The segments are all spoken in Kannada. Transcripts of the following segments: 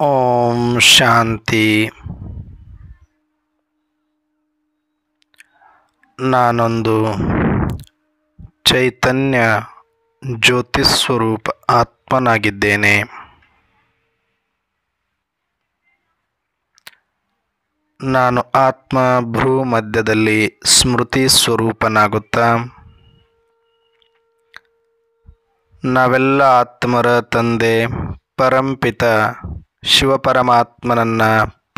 ಓಂ ಶಾಂತಿ. ನಾನೊಂದು ಚೈತನ್ಯ ಜ್ಯೋತಿಸ್ವರೂಪ ಆತ್ಮನಾಗಿದ್ದೇನೆ. ನಾನು ಆತ್ಮ ಭ್ರೂ ಮಧ್ಯದಲ್ಲಿ ಸ್ಮೃತಿ ಸ್ವರೂಪನಾಗುತ್ತಾ ನಾವೆಲ್ಲ ಆತ್ಮರ ತಂದೆ ಪರಂಪಿತ ಶಿವಪರಮಾತ್ಮನನ್ನ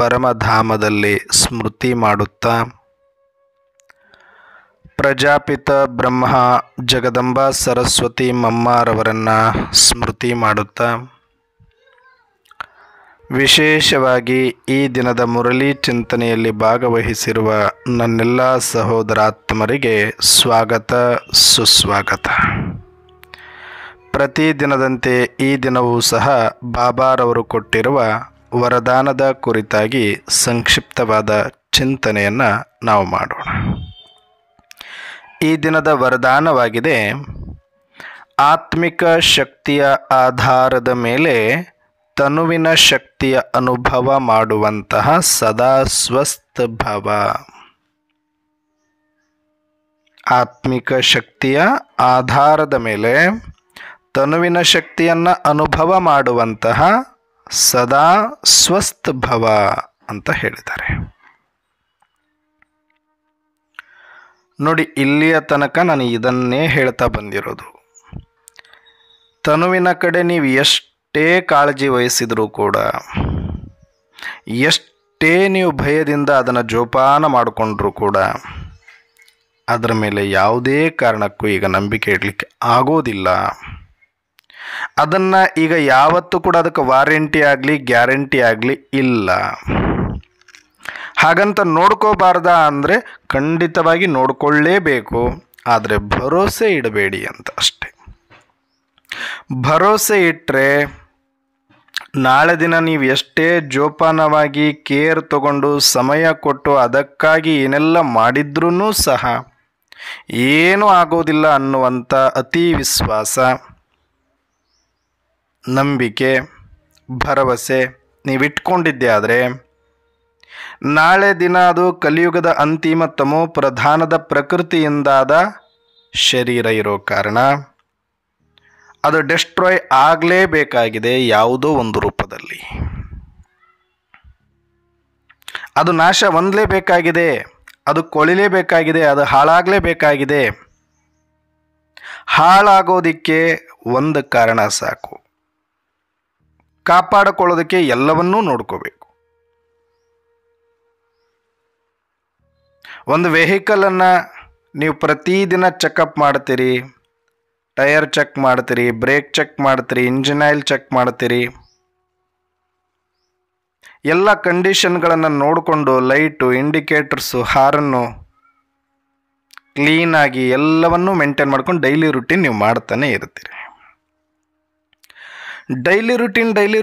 ಪರಮಧಾಮದಲ್ಲಿ ಸ್ಮೃತಿ ಮಾಡುತ್ತಾ ಪ್ರಜಾಪಿತ ಬ್ರಹ್ಮ ಜಗದಂಬಾ ಸರಸ್ವತಿ ಮಮ್ಮಾರವರನ್ನು ಸ್ಮೃತಿ ಮಾಡುತ್ತಾ ವಿಶೇಷವಾಗಿ ಈ ದಿನದ ಮುರಳಿ ಚಿಂತನೆಯಲ್ಲಿ ಭಾಗವಹಿಸಿರುವ ನನ್ನೆಲ್ಲ ಸಹೋದರಾತ್ಮರಿಗೆ ಸ್ವಾಗತ ಸುಸ್ವಾಗತ. ಪ್ರತಿದಿನದಂತೆ ಈ ದಿನವೂ ಸಹ ಬಾಬಾರವರು ಕೊಟ್ಟಿರುವ ವರದಾನದ ಕುರಿತಾಗಿ ಸಂಕ್ಷಿಪ್ತವಾದ ಚಿಂತನೆಯನ್ನು ನಾವು ಮಾಡೋಣ. ಈ ದಿನದ ವರದಾನವಾಗಿದೆ, ಆತ್ಮಿಕ ಶಕ್ತಿಯ ಆಧಾರದ ಮೇಲೆ ತನುವಿನ ಶಕ್ತಿಯ ಅನುಭವ ಮಾಡುವಂತಹ ಸದಾ ಸ್ವಸ್ಥ ಭವ. ಆತ್ಮಿಕ ಶಕ್ತಿಯ ಆಧಾರದ ಮೇಲೆ ತನುವಿನ ಶಕ್ತಿಯನ್ನು ಅನುಭವ ಮಾಡುವಂತಹ ಸದಾ ಸ್ವಸ್ಥ ಭವ ಅಂತ ಹೇಳಿದ್ದಾರೆ. ನೋಡಿ, ಇಲ್ಲಿಯ ತನಕ ನಾನು ಇದನ್ನೇ ಹೇಳ್ತಾ ಬಂದಿರೋದು. ತನುವಿನ ಕಡೆ ನೀವು ಎಷ್ಟೇ ಕಾಳಜಿ ವಹಿಸಿದರೂ ಕೂಡ, ಎಷ್ಟೇ ನೀವು ಭಯದಿಂದ ಅದನ್ನು ಜೋಪಾನ ಮಾಡಿಕೊಂಡ್ರೂ ಕೂಡ ಅದರ ಮೇಲೆ ಯಾವುದೇ ಕಾರಣಕ್ಕೂ ಈಗ ನಂಬಿಕೆ ಇಡಲಿಕ್ಕೆ ಆಗೋದಿಲ್ಲ. ಅದನ್ನು ಈಗ ಯಾವತ್ತೂ ಕೂಡ ಅದಕ್ಕೆ ವಾರಂಟಿ ಆಗಲಿ ಗ್ಯಾರಂಟಿ ಆಗಲಿ ಇಲ್ಲ. ಹಾಗಂತ ನೋಡ್ಕೋಬಾರ್ದ ಅಂದರೆ ಖಂಡಿತವಾಗಿ ನೋಡ್ಕೊಳ್ಳೇಬೇಕು, ಆದರೆ ಭರೋಸೆ ಇಡಬೇಡಿ ಅಂತ ಅಷ್ಟೆ. ಭರೋಸೆ ಇಟ್ಟರೆ ನಾಳೆ ದಿನ ನೀವು ಎಷ್ಟೇ ಜೋಪಾನವಾಗಿ ಕೇರ್ ತಗೊಂಡು ಸಮಯ ಕೊಟ್ಟು ಅದಕ್ಕಾಗಿ ಏನೆಲ್ಲ ಮಾಡಿದ್ರೂ ಸಹ ಏನೂ ಆಗೋದಿಲ್ಲ ಅನ್ನುವಂಥ ಅತಿ ವಿಶ್ವಾಸ, ನಂಬಿಕೆ, ಭರವಸೆ ನೀವಿಟ್ಕೊಂಡಿದ್ದೆ ಆದರೆ ನಾಳೆ ದಿನ ಅದು ಕಲಿಯುಗದ ಅಂತಿಮ ತಮೋ ಪ್ರಧಾನದ ಪ್ರಕೃತಿಯಿಂದಾದ ಶರೀರ ಇರೋ ಕಾರಣ ಅದು ಡೆಸ್ಟ್ರಾಯ್ ಆಗಲೇಬೇಕಾಗಿದೆ. ಯಾವುದೋ ಒಂದು ರೂಪದಲ್ಲಿ ಅದು ನಾಶ ಹೊಂದಲೇಬೇಕಾಗಿದೆ, ಅದು ಕೊಳಿಲೇಬೇಕಾಗಿದೆ, ಅದು ಹಾಳಾಗಲೇಬೇಕಾಗಿದೆ. ಹಾಳಾಗೋದಿಕ್ಕೆ ಒಂದು ಕಾರಣ ಸಾಕು, ಕಾಪಾಡಿಕೊಳ್ಳೋದಕ್ಕೆ ಎಲ್ಲವನ್ನೂ ನೋಡ್ಕೋಬೇಕು. ಒಂದು ವೆಹಿಕಲನ್ನು ನೀವು ಪ್ರತಿದಿನ ಚೆಕಪ್ ಮಾಡ್ತೀರಿ, ಟೈರ್ ಚೆಕ್ ಮಾಡ್ತೀರಿ, ಬ್ರೇಕ್ ಚೆಕ್ ಮಾಡ್ತೀರಿ, ಇಂಜಿನ್ ಆಯಿಲ್ ಚೆಕ್ ಮಾಡ್ತೀರಿ. ಎಲ್ಲ ಕಂಡೀಷನ್ಗಳನ್ನು ನೋಡಿಕೊಂಡು ಲೈಟು, ಇಂಡಿಕೇಟರ್ಸು, ಹಾರನ್ನು ಕ್ಲೀನಾಗಿ ಎಲ್ಲವನ್ನೂ ಮೇಂಟೈನ್ ಮಾಡ್ಕೊಂಡು ಡೈಲಿ ರುಟೀನ್ ನೀವು ಮಾಡ್ತಾನೆ ಇರ್ತೀರಿ. ಡೈಲಿ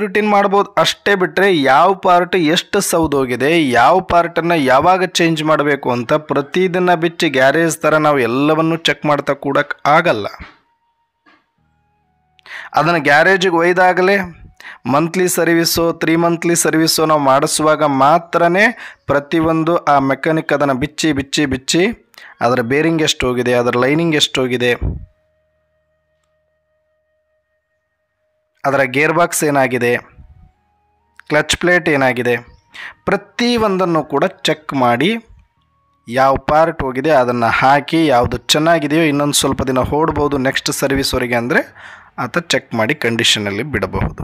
ರುಟೀನ್ ಮಾಡ್ಬೋದು ಅಷ್ಟೇ. ಬಿಟ್ಟರೆ ಯಾವ ಪಾರ್ಟ್ ಎಷ್ಟು ಸೌದೋಗಿದೆ, ಯಾವ ಪಾರ್ಟನ್ನು ಯಾವಾಗ ಚೇಂಜ್ ಮಾಡಬೇಕು ಅಂತ ಪ್ರತಿದಿನ ಬಿಚ್ಚಿ ಗ್ಯಾರೇಜ್ ಥರ ನಾವು ಎಲ್ಲವನ್ನೂ ಚೆಕ್ ಮಾಡ್ತಾ ಕೂಡಕ್ಕೆ ಆಗಲ್ಲ. ಅದನ್ನು ಗ್ಯಾರೇಜಿಗೆ ಒಯ್ದಾಗಲೇ ಮಂತ್ಲಿ ಸರ್ವಿಸು 3 ಮಂತ್ಲಿ ಸರ್ವಿಸು ನಾವು ಮಾಡಿಸುವಾಗ ಮಾತ್ರನೇ ಪ್ರತಿಯೊಂದು ಆ ಮೆಕ್ಯಾನಿಕ್ ಅದನ್ನು ಬಿಚ್ಚಿ ಅದರ ಬೇರಿಂಗ್ ಎಷ್ಟು ಹೋಗಿದೆ, ಅದರ ಲೈನಿಂಗ್ ಎಷ್ಟು ಹೋಗಿದೆ, ಅದರ ಗೇರ್ ಬಾಕ್ಸ್ ಏನಾಗಿದೆ, ಕ್ಲಚ್ ಪ್ಲೇಟ್ ಏನಾಗಿದೆ, ಪ್ರತಿಯೊಂದನ್ನು ಕೂಡ ಚೆಕ್ ಮಾಡಿ ಯಾವ ಪಾರ್ಟ್ ಹೋಗಿದೆ ಅದನ್ನು ಹಾಕಿ, ಯಾವುದು ಚೆನ್ನಾಗಿದೆಯೋ ಇನ್ನೊಂದು ಸ್ವಲ್ಪ ದಿನ ಓಡ್ಬೋದು ನೆಕ್ಸ್ಟ್ ಸರ್ವಿಸ್ವರೆಗೆ ಅಂದರೆ ಆತ ಚೆಕ್ ಮಾಡಿ ಕಂಡೀಷನಲ್ಲಿ ಬಿಡಬಹುದು.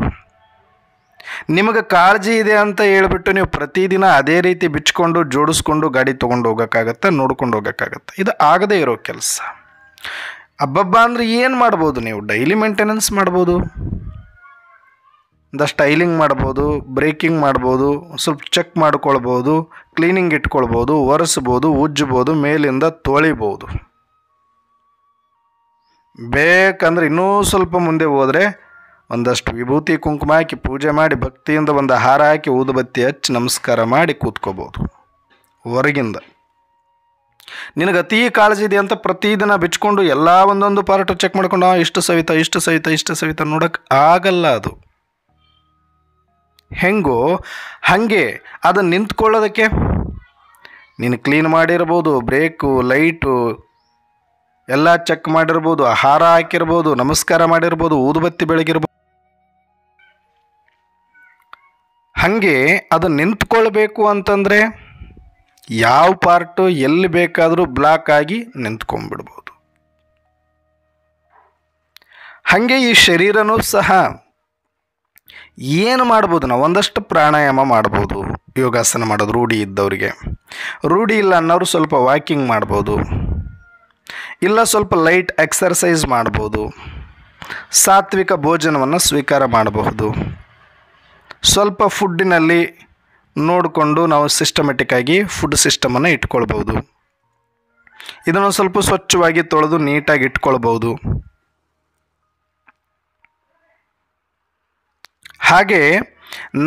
ನಿಮಗೆ ಕಾಳಜಿ ಇದೆ ಅಂತ ಹೇಳ್ಬಿಟ್ಟು ನೀವು ಪ್ರತಿದಿನ ಅದೇ ರೀತಿ ಬಿಚ್ಕೊಂಡು ಜೋಡಿಸ್ಕೊಂಡು ಗಾಡಿ ತೊಗೊಂಡು ಹೋಗೋಕ್ಕಾಗತ್ತೆ, ನೋಡ್ಕೊಂಡು ಹೋಗೋಕ್ಕಾಗತ್ತೆ? ಇದು ಆಗದೇ ಇರೋ ಕೆಲಸ. ಅಬ್ಬಬ್ಬ ಅಂದರೆ ಏನು ಮಾಡ್ಬೋದು ನೀವು? ಡೈಲಿ ಮೇಂಟೆನೆನ್ಸ್ ಮಾಡ್ಬೋದು, ಒಂದಷ್ಟು ಆಯಿಲಿಂಗ್ ಮಾಡ್ಬೋದು, ಬ್ರೇಕಿಂಗ್ ಮಾಡ್ಬೋದು, ಸ್ವಲ್ಪ ಚೆಕ್ ಮಾಡ್ಕೊಳ್ಬೋದು, ಕ್ಲೀನಿಂಗ್ ಇಟ್ಕೊಳ್ಬೋದು, ಒರೆಸ್ಬೋದು, ಉಜ್ಜ್ಬೋದು, ಮೇಲಿಂದ ತೊಳಿಬೋದು. ಬೇಕಂದ್ರೆ ಇನ್ನೂ ಸ್ವಲ್ಪ ಮುಂದೆ ಹೋದರೆ ಒಂದಷ್ಟು ವಿಭೂತಿ ಕುಂಕುಮ ಹಾಕಿ ಪೂಜೆ ಮಾಡಿ ಭಕ್ತಿಯಿಂದ ಒಂದು ಹಾರ ಹಾಕಿ ಊದುಬತ್ತಿ ಹಚ್ಚಿ ನಮಸ್ಕಾರ ಮಾಡಿ ಕೂತ್ಕೋಬೋದು. ಹೊರಗಿಂದ ನಿನಗೆ ಅತೀ ಕಾಳಜಿ ಇದೆ ಅಂತ ಪ್ರತಿದಿನ ಬಿಚ್ಕೊಂಡು ಎಲ್ಲ ಒಂದೊಂದು ಪಾರ್ಟು ಚೆಕ್ ಮಾಡ್ಕೊಂಡು ಇಷ್ಟು ಸವಿತಾ ನೋಡೋಕ್ಕೆ ಆಗಲ್ಲ. ಅದು ಹೆಂಗೋ ಹಾಗೆ ಅದನ್ನು ನಿಂತ್ಕೊಳ್ಳೋದಕ್ಕೆ ನೀನು ಕ್ಲೀನ್ ಮಾಡಿರ್ಬೋದು, ಬ್ರೇಕು ಲೈಟು ಎಲ್ಲ ಚೆಕ್ ಮಾಡಿರ್ಬೋದು, ಆಹಾರ ಹಾಕಿರ್ಬೋದು, ನಮಸ್ಕಾರ ಮಾಡಿರ್ಬೋದು, ಊದುಬತ್ತಿ ಬೆಳಗಿರ್ಬೋದು. ಹಾಗೆ ಅದು ನಿಂತ್ಕೊಳ್ಬೇಕು ಅಂತಂದರೆ ಯಾವ ಪಾರ್ಟು ಎಲ್ಲಿ ಬೇಕಾದರೂ ಬ್ಲಾಕ್ ಆಗಿ ನಿಂತ್ಕೊಂಡ್ಬಿಡ್ಬೋದು. ಹಾಗೆ ಈ ಶರೀರನೂ ಸಹ ಏನು ಮಾಡ್ಬೋದು, ನಾವು ಒಂದಷ್ಟು ಪ್ರಾಣಾಯಾಮ ಮಾಡ್ಬೋದು, ಯೋಗಾಸನ ಮಾಡೋದು ರೂಢಿ ಇದ್ದವರಿಗೆ. ರೂಢಿ ಇಲ್ಲ ಅನ್ನೋರು ಸ್ವಲ್ಪ ವಾಕಿಂಗ್ ಮಾಡ್ಬೋದು, ಇಲ್ಲ ಸ್ವಲ್ಪ ಲೈಟ್ ಎಕ್ಸರ್ಸೈಸ್ ಮಾಡ್ಬೋದು, ಸಾತ್ವಿಕ ಭೋಜನವನ್ನು ಸ್ವೀಕಾರ ಮಾಡಬಹುದು. ಸ್ವಲ್ಪ ಫುಡ್ಡಿನಲ್ಲಿ ನೋಡಿಕೊಂಡು ನಾವು ಸಿಸ್ಟಮೆಟಿಕ್ಕಾಗಿ ಫುಡ್ ಸಿಸ್ಟಮನ್ನು ಇಟ್ಕೊಳ್ಬೋದು. ಇದನ್ನು ಸ್ವಲ್ಪ ಸ್ವಚ್ಛವಾಗಿ ತೊಳೆದು ನೀಟಾಗಿ ಇಟ್ಕೊಳ್ಬೋದು. ಹಾಗೆ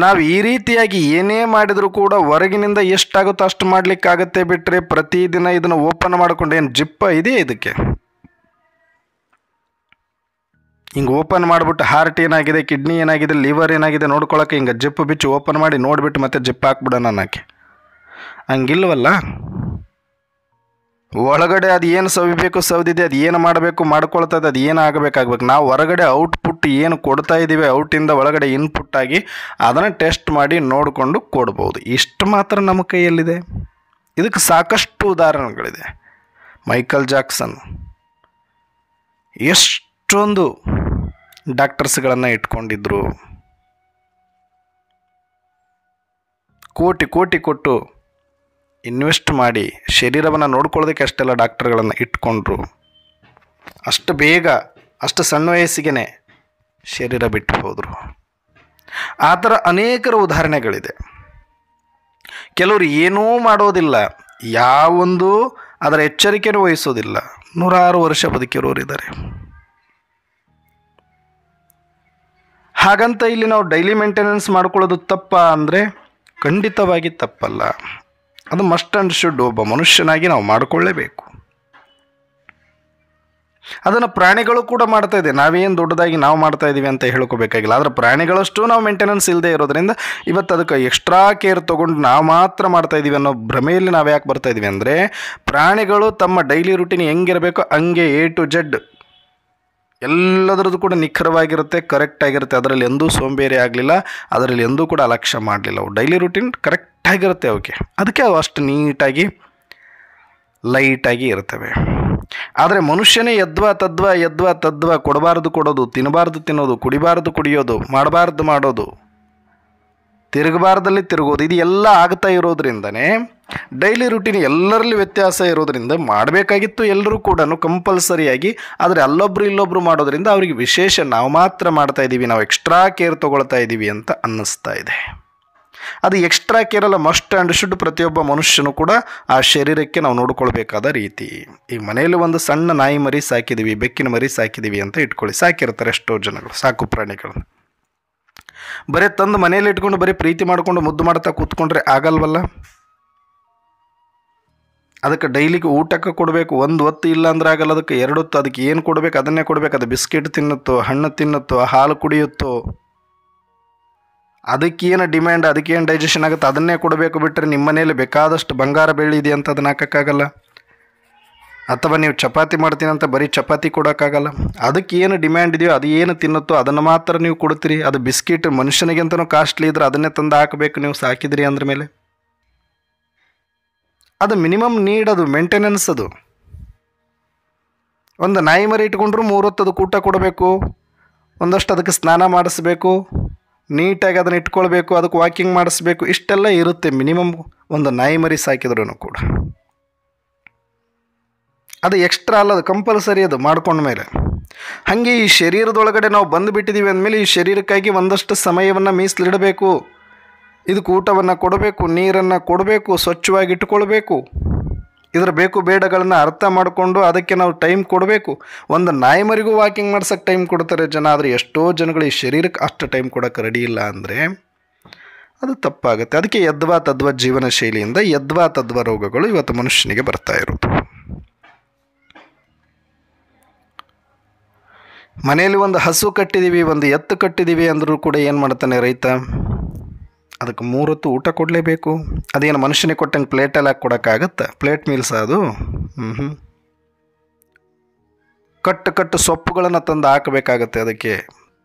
ನಾವು ಈ ರೀತಿಯಾಗಿ ಏನೇ ಮಾಡಿದರೂ ಕೂಡ ಹೊರಗಿನಿಂದ ಎಷ್ಟಾಗುತ್ತೋ ಅಷ್ಟು ಮಾಡಲಿಕ್ಕಾಗತ್ತೆ, ಬಿಟ್ಟರೆ ಪ್ರತಿದಿನ ಇದನ್ನು ಓಪನ್ ಮಾಡಿಕೊಂಡು ಏನು ಜಿಪ್ಪ ಇದೆಯೇ ಇದಕ್ಕೆ? ಹಿಂಗೆ ಓಪನ್ ಮಾಡಿಬಿಟ್ಟು ಹಾರ್ಟ್ ಏನಾಗಿದೆ, ಕಿಡ್ನಿ ಏನಾಗಿದೆ, ಲಿವರ್ ಏನಾಗಿದೆ ನೋಡ್ಕೊಳಕ್ಕೆ ಹಿಂಗೆ ಜಿಪ್ಪು ಬಿಚ್ಚು ಓಪನ್ ಮಾಡಿ ನೋಡಿಬಿಟ್ಟು ಮತ್ತೆ ಜಿಪ್ ಹಾಕ್ಬಿಡೋಣ ಅನ್ನೋಕ್ಕೆ ಹಂಗಿಲ್ವಲ್ಲ. ಒಳಗಡೆ ಅದು ಏನು ಸವಿಬೇಕು ಸವಿದಿದೆ, ಅದು ಏನು ಮಾಡಬೇಕು ಮಾಡ್ಕೊಳ್ತದೆ, ಅದು ಏನು ಆಗಬೇಕಾಗ್ಬೇಕು. ನಾವು ಹೊರಗಡೆ ಔಟ್ಪುಟ್ ಏನು ಕೊಡ್ತಾ ಇದ್ದೀವಿ, ಔಟಿಂದ ಒಳಗಡೆ ಇನ್ಪುಟ್ ಆಗಿ ಅದನ್ನು ಟೆಸ್ಟ್ ಮಾಡಿ ನೋಡಿಕೊಂಡು ಕೊಡ್ಬೋದು. ಇಷ್ಟು ಮಾತ್ರ ನಮ್ಮ ಕೈಯಲ್ಲಿದೆ. ಇದಕ್ಕೆ ಸಾಕಷ್ಟು ಉದಾಹರಣೆಗಳಿದೆ. ಮೈಕಲ್ ಜಾಕ್ಸನ್ ಎಷ್ಟೊಂದು ಡಾಕ್ಟರ್ಸ್ಗಳನ್ನು ಇಟ್ಕೊಂಡಿದ್ರು, ಕೋಟಿ ಕೋಟಿ ಕೊಟ್ಟು ಇನ್ವೆಸ್ಟ್ ಮಾಡಿ ಶರೀರವನ್ನು ನೋಡ್ಕೊಳ್ಳೋದಕ್ಕೆ ಅಷ್ಟೆಲ್ಲ ಡಾಕ್ಟರ್ಗಳನ್ನು ಇಟ್ಕೊಂಡ್ರು. ಅಷ್ಟು ಬೇಗ ಅಷ್ಟು ಸಣ್ಣ ವಯಸ್ಸಿಗೆ ಶರೀರ ಬಿಟ್ಟು ಹೋದರು. ಆ ಥರ ಅನೇಕರ ಉದಾಹರಣೆಗಳಿದೆ. ಕೆಲವರು ಏನೂ ಮಾಡೋದಿಲ್ಲ, ಯಾವೊಂದು ಅದರ ಎಚ್ಚರಿಕೆನೂ ವಹಿಸೋದಿಲ್ಲ, 100 ವರ್ಷ ಬದುಕಿರೋರಿದ್ದಾರೆ. ಹಾಗಂತ ಇಲ್ಲಿ ನಾವು ಡೈಲಿ ಮೇಂಟೆನೆನ್ಸ್ ಮಾಡ್ಕೊಳ್ಳೋದು ತಪ್ಪ ಅಂದರೆ ಖಂಡಿತವಾಗಿ ತಪ್ಪಲ್ಲ. ಅದು ಮಸ್ಟ್ ಆ್ಯಂಡ್ ಶುಡ್ ಒಬ್ಬ ಮನುಷ್ಯನಾಗಿ ನಾವು ಮಾಡಿಕೊಳ್ಳೇಬೇಕು. ಅದನ್ನು ಪ್ರಾಣಿಗಳು ಕೂಡ ಮಾಡ್ತಾ ಇದೆ. ನಾವೇನು ದೊಡ್ಡದಾಗಿ ನಾವು ಮಾಡ್ತಾ ಇದ್ದೀವಿ ಅಂತ ಹೇಳ್ಕೋಬೇಕಾಗಿಲ್ಲ. ಆದರೆ ಪ್ರಾಣಿಗಳಷ್ಟು ನಾವು ಮೇಂಟೆನೆನ್ಸ್ ಇಲ್ಲದೆ ಇರೋದ್ರಿಂದ ಇವತ್ತು ಅದಕ್ಕೆ ಎಕ್ಸ್ಟ್ರಾ ಕೇರ್ ತೊಗೊಂಡು ನಾವು ಮಾತ್ರ ಮಾಡ್ತಾ ಇದ್ದೀವಿ ಅನ್ನೋ ಭ್ರಮೆಯಲ್ಲಿ ನಾವು ಯಾಕೆ ಬರ್ತಾ ಇದ್ದೀವಿ ಅಂದರೆ, ಪ್ರಾಣಿಗಳು ತಮ್ಮ ಡೈಲಿ ರೂಟೀನ್ ಹೆಂಗಿರಬೇಕೋ ಹಂಗೆ A to Z ಎಲ್ಲದರದ್ದು ಕೂಡ ನಿಖರವಾಗಿರುತ್ತೆ, ಕರೆಕ್ಟಾಗಿರುತ್ತೆ. ಅದರಲ್ಲಿ ಎಂದೂ ಸೋಂಬೇರಿ ಆಗಲಿಲ್ಲ, ಅದರಲ್ಲಿ ಎಂದೂ ಕೂಡ ಅಲಕ್ಷ್ಯ ಮಾಡಲಿಲ್ಲ. ಅವು ಡೈಲಿ ರೂಟೀನ್ ಕರೆಕ್ಟಾಗಿರುತ್ತೆ ಅವಕ್ಕೆ. ಅದಕ್ಕೆ ಅವು ಅಷ್ಟು ನೀಟಾಗಿ ಲೈಟಾಗಿ ಇರ್ತವೆ. ಆದರೆ ಮನುಷ್ಯನೇ ಯದ್ವಾ ತದ್ವಾ ಕೊಡಬಾರ್ದು ಕೊಡೋದು, ತಿನ್ನಬಾರ್ದು ತಿನ್ನೋದು, ಕುಡಿಬಾರ್ದು ಕುಡಿಯೋದು, ಮಾಡಬಾರ್ದು ಮಾಡೋದು, ತಿರುಗಬಾರ್ದಲ್ಲಿ ತಿರುಗೋದು, ಇದು ಎಲ್ಲ ಆಗ್ತಾ ಇರೋದ್ರಿಂದನೇ ಡೈಲಿ ರೂಟೀನ್ ಎಲ್ಲರಲ್ಲಿ ವ್ಯತ್ಯಾಸ ಇರೋದ್ರಿಂದ ಮಾಡಬೇಕಾಗಿತ್ತು ಎಲ್ಲರೂ ಕೂಡ ಕಂಪಲ್ಸರಿಯಾಗಿ. ಆದರೆ ಅಲ್ಲೊಬ್ಬರು ಇಲ್ಲೊಬ್ಬರು ಮಾಡೋದ್ರಿಂದ ಅವರಿಗೆ ವಿಶೇಷ ನಾವು ಮಾತ್ರ ಮಾಡ್ತಾ ಇದ್ದೀವಿ, ನಾವು ಎಕ್ಸ್ಟ್ರಾ ಕೇರ್ ತೊಗೊಳ್ತಾ ಇದ್ದೀವಿ ಅಂತ ಅನ್ನಿಸ್ತಾ ಇದೆ. ಅದು ಎಕ್ಸ್ಟ್ರಾ ಕೇರಲ್ಲ, ಮಸ್ಟ್ ಆ್ಯಂಡ್ ಶುಡ್ ಪ್ರತಿಯೊಬ್ಬ ಮನುಷ್ಯನೂ ಕೂಡ ಆ ಶರೀರಕ್ಕೆ ನಾವು ನೋಡ್ಕೊಳ್ಬೇಕಾದ ರೀತಿ. ಈಗ ಮನೆಯಲ್ಲಿ ಒಂದು ಸಣ್ಣ ನಾಯಿ ಮರಿ ಸಾಕಿದ್ದೀವಿ, ಬೆಕ್ಕಿನ ಮರಿ ಸಾಕಿದ್ದೀವಿ ಅಂತ ಇಟ್ಕೊಳ್ಳಿ. ಸಾಕಿರ್ತಾರೆ ಎಷ್ಟೋ ಜನಗಳು ಸಾಕು ಪ್ರಾಣಿಗಳನ್ನ. ಬರೀ ತಂದು ಮನೇಲಿ ಇಟ್ಕೊಂಡು ಬರೀ ಪ್ರೀತಿ ಮಾಡಿಕೊಂಡು ಮುದ್ದು ಮಾಡ್ತಾ ಕೂತ್ಕೊಂಡ್ರೆ ಆಗಲ್ವಲ್ಲ. ಅದಕ್ಕೆ ಡೈಲಿಗೆ ಊಟಕ್ಕೆ ಕೊಡಬೇಕು. ಒಂದು ಹೊತ್ತು ಇಲ್ಲ ಅಂದ್ರೆ ಆಗಲ್ಲ, ಅದಕ್ಕೆ 2 ಹೊತ್ತು. ಅದಕ್ಕೆ ಏನು ಕೊಡಬೇಕು ಅದನ್ನೇ ಕೊಡಬೇಕು. ಅದು ಬಿಸ್ಕೆಟ್ ತಿನ್ನುತ್ತೋ, ಹಣ್ಣು ತಿನ್ನುತ್ತೋ, ಹಾಲು ಕುಡಿಯುತ್ತೋ, ಅದಕ್ಕೇನು ಡಿಮ್ಯಾಂಡ್, ಅದಕ್ಕೇನು ಡೈಜೆಷನ್ ಆಗುತ್ತೆ ಅದನ್ನೇ ಕೊಡಬೇಕು. ಬಿಟ್ಟರೆ ನಿಮ್ಮ ಮನೇಲಿ ಬೇಕಾದಷ್ಟು ಬಂಗಾರ ಬೆಳ್ಳಿ ಇದೆ ಅಂತ ಅದನ್ನು ಹಾಕೋಕ್ಕಾಗಲ್ಲ. ಅಥವಾ ನೀವು ಚಪಾತಿ ಮಾಡ್ತೀನಿ ಅಂತ ಬರೀ ಚಪಾತಿ ಕೊಡೋಕ್ಕಾಗಲ್ಲ. ಅದಕ್ಕೆ ಏನು ಡಿಮ್ಯಾಂಡ್ ಇದೆಯೋ ಅದು ಏನು ತಿನ್ನುತ್ತೋ ಅದನ್ನು ಮಾತ್ರ ನೀವು ಕೊಡ್ತೀರಿ. ಅದು ಬಿಸ್ಕಿಟ್ ಮನುಷ್ಯನಿಗಿಂತನೂ ಕಾಸ್ಟ್ಲಿ ಇದ್ರೆ ಅದನ್ನೇ ತಂದು ಹಾಕಬೇಕು ನೀವು ಸಾಕಿದ್ರಿ ಅಂದ್ರ ಮೇಲೆ. ಅದು ಮಿನಿಮಮ್ ನೀಡ್, ಅದು ಮೇಂಟೆನೆನ್ಸ್. ಅದು ಒಂದು ನಾಯಿ ಮರಿ ಇಟ್ಕೊಂಡ್ರು 3 ಹೊತ್ತು ಅದಕ್ಕೆ ಊಟ ಕೊಡಬೇಕು, ಒಂದಷ್ಟು ಅದಕ್ಕೆ ಸ್ನಾನ ಮಾಡಿಸ್ಬೇಕು, ನೀಟಾಗಿ ಅದನ್ನು ಇಟ್ಕೊಳ್ಬೇಕು, ಅದಕ್ಕೆ ವಾಕಿಂಗ್ ಮಾಡಿಸ್ಬೇಕು. ಇಷ್ಟೆಲ್ಲ ಇರುತ್ತೆ ಮಿನಿಮಮ್ ಒಂದು ನಾಯಿ ಮರಿ ಸಾಕಿದ್ರೂ ಕೂಡ. ಅದು ಎಕ್ಸ್ಟ್ರಾ ಅಲ್ಲ, ಅದು ಕಂಪಲ್ಸರಿ ಅದು ಮಾಡ್ಕೊಂಡ್ಮೇಲೆ. ಹಾಗೆ ಈ ಶರೀರದೊಳಗಡೆ ನಾವು ಬಂದುಬಿಟ್ಟಿದ್ದೀವಿ ಅಂದಮೇಲೆ ಈ ಶರೀರಕ್ಕಾಗಿ ಒಂದಷ್ಟು ಸಮಯವನ್ನು ಮೀಸಲಿಡಬೇಕು. ಇದಕ್ಕೆ ಊಟವನ್ನು ಕೊಡಬೇಕು, ನೀರನ್ನು ಕೊಡಬೇಕು, ಸ್ವಚ್ಛವಾಗಿ ಇಟ್ಕೊಳ್ಬೇಕು. ಇದರ ಬೇಕು ಬೇಡಗಳನ್ನು ಅರ್ಥ ಮಾಡಿಕೊಂಡು ಅದಕ್ಕೆ ನಾವು ಟೈಮ್ ಕೊಡಬೇಕು. ಒಂದು ನಾಯಿ ಮರಿಗೂ ವಾಕಿಂಗ್ ಮಾಡ್ಸೋಕ್ಕೆ ಟೈಮ್ ಕೊಡ್ತಾರೆ ಜನ. ಆದರೆ ಎಷ್ಟೋ ಜನಗಳು ಈ ಶರೀರಕ್ಕೆ ಅಷ್ಟು ಟೈಮ್ ಕೊಡೋಕ್ಕೆ ರೆಡಿ ಇಲ್ಲ ಅಂದರೆ ಅದು ತಪ್ಪಾಗುತ್ತೆ. ಅದಕ್ಕೆ ಯದ್ವಾ ತದ್ವಾ ಜೀವನ ಶೈಲಿಯಿಂದ ಯದ್ವಾ ತದ್ವಾ ರೋಗಗಳು ಇವತ್ತು ಮನುಷ್ಯನಿಗೆ ಬರ್ತಾ ಇರೋದು. ಮನೆಯಲ್ಲಿ ಒಂದು ಹಸು ಕಟ್ಟಿದ್ದೀವಿ, ಒಂದು ಎತ್ತು ಕಟ್ಟಿದ್ದೀವಿ ಅಂದರೂ ಕೂಡ ಏನು ಮಾಡ್ತಾನೆ ರೈತ? ಅದಕ್ಕೆ 3 ಹೊತ್ತು ಊಟ ಕೊಡಲೇಬೇಕು. ಅದೇನು ಮನುಷ್ಯನಿಗೆ ಕೊಟ್ಟಂಗೆ ಪ್ಲೇಟಲ್ಲಿ ಹಾಕಿ ಕೊಡೋಕ್ಕಾಗತ್ತೆ? ಪ್ಲೇಟ್ ಮೀಲ್ಸ್ ಅದು? ಕಟ್ಟು ಸೊಪ್ಪುಗಳನ್ನು ತಂದು ಹಾಕಬೇಕಾಗತ್ತೆ ಅದಕ್ಕೆ.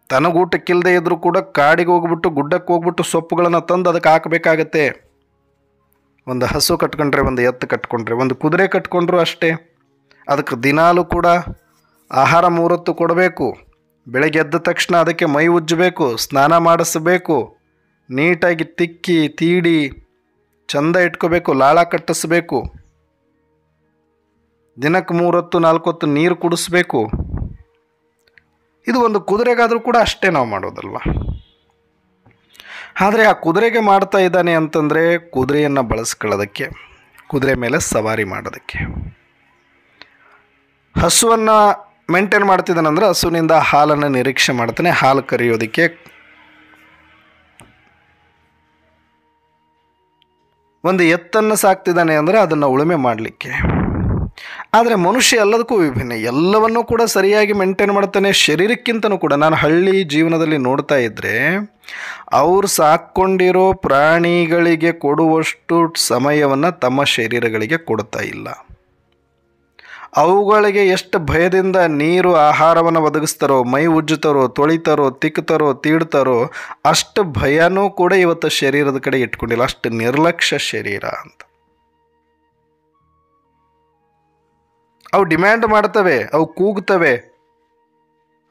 ತನಗೆ ಊಟಕ್ಕಿಲ್ಲದೆ ಇದ್ದರೂ ಕೂಡ ಕಾಡಿಗೆ ಹೋಗ್ಬಿಟ್ಟು ಗುಡ್ಡಕ್ಕೆ ಹೋಗ್ಬಿಟ್ಟು ಸೊಪ್ಪುಗಳನ್ನು ತಂದು ಅದಕ್ಕೆ ಹಾಕಬೇಕಾಗತ್ತೆ. ಒಂದು ಹಸು ಕಟ್ಕೊಂಡ್ರೆ, ಒಂದು ಎತ್ತು ಕಟ್ಕೊಂಡ್ರೆ, ಒಂದು ಕುದುರೆ ಕಟ್ಕೊಂಡ್ರು ಅಷ್ಟೇ. ಅದಕ್ಕೆ ದಿನಾಲೂ ಕೂಡ ಆಹಾರ 3 ಹೊತ್ತು ಕೊಡಬೇಕು. ಬೆಳಗ್ಗೆ ಎದ್ದ ತಕ್ಷಣ ಅದಕ್ಕೆ ಮೈ ಉಜ್ಜಬೇಕು, ಸ್ನಾನ ಮಾಡಿಸಬೇಕು, ನೀಟಾಗಿ ತಿಕ್ಕಿ ತೀಡಿ ಚಂದ ಇಟ್ಕೋಬೇಕು, ಲಾಳ ಕಟ್ಟಿಸ್ಬೇಕು. ದಿನಕ್ಕೆ 3 ಹೊತ್ತು 4 ಹೊತ್ತು ನೀರು ಕುಡಿಸ್ಬೇಕು. ಇದು ಒಂದು ಕುದುರೆಗಾದರೂ ಕೂಡ ಅಷ್ಟೇ ನಾವು ಮಾಡೋದಲ್ವ. ಆದರೆ ಆ ಕುದುರೆಗೆ ಮಾಡ್ತಾ ಇದ್ದಾನೆ ಅಂತಂದರೆ ಕುದುರೆಯನ್ನು ಬಳಸ್ಕೊಳ್ಳೋದಕ್ಕೆ, ಕುದುರೆ ಮೇಲೆ ಸವಾರಿ ಮಾಡೋದಕ್ಕೆ. ಹಸುವನ್ನು ಮೇಂಟೈನ್ ಮಾಡ್ತಿದ್ದಾನಂದ್ರೆ ಹಸುವಿನಿಂದ ಹಾಲನ್ನು ನಿರೀಕ್ಷೆ ಮಾಡ್ತಾನೆ, ಹಾಲು ಕರೆಯೋದಕ್ಕೆ. ಒಂದು ಎತ್ತನ್ನು ಸಾಕ್ತಿದ್ದಾನೆ ಅಂದರೆ ಅದನ್ನು ಉಳುಮೆ ಮಾಡಲಿಕ್ಕೆ. ಆದರೆ ಮನುಷ್ಯ ಎಲ್ಲದಕ್ಕೂ ವಿಭಿನ್ನ, ಎಲ್ಲವನ್ನೂ ಕೂಡ ಸರಿಯಾಗಿ ಮೇಂಟೈನ್ ಮಾಡ್ತಾನೆ. ಶರೀರಕ್ಕಿಂತನೂ ಕೂಡ ನಾನು ಹಳ್ಳಿ ಜೀವನದಲ್ಲಿ ನೋಡ್ತಾ ಇದ್ದರೆ ಅವರು ಸಾಕ್ಕೊಂಡಿರೋ ಪ್ರಾಣಿಗಳಿಗೆ ಕೊಡುವಷ್ಟು ಸಮಯವನ್ನು ತಮ್ಮ ಶರೀರಗಳಿಗೆ ಕೊಡ್ತಾ ಇಲ್ಲ. ಅವುಗಳಿಗೆ ಎಷ್ಟು ಭಯದಿಂದ ನೀರು ಆಹಾರವನ್ನು ಒದಗಿಸ್ತಾರೋ, ಮೈ ಉಜ್ಜುತ್ತಾರೋ, ತೊಳಿತಾರೋ, ತಿಕ್ತಾರೋ, ತೀಡ್ತಾರೋ, ಅಷ್ಟು ಭಯನೂ ಕೂಡ ಇವತ್ತು ಶರೀರದ ಕಡೆ ಇಟ್ಕೊಂಡಿಲ್ಲ. ಅಷ್ಟು ನಿರ್ಲಕ್ಷ್ಯ ಶರೀರ ಅಂತ. ಅವು ಡಿಮ್ಯಾಂಡ್ ಮಾಡ್ತವೆ, ಅವು ಕೂಗ್ತವೆ,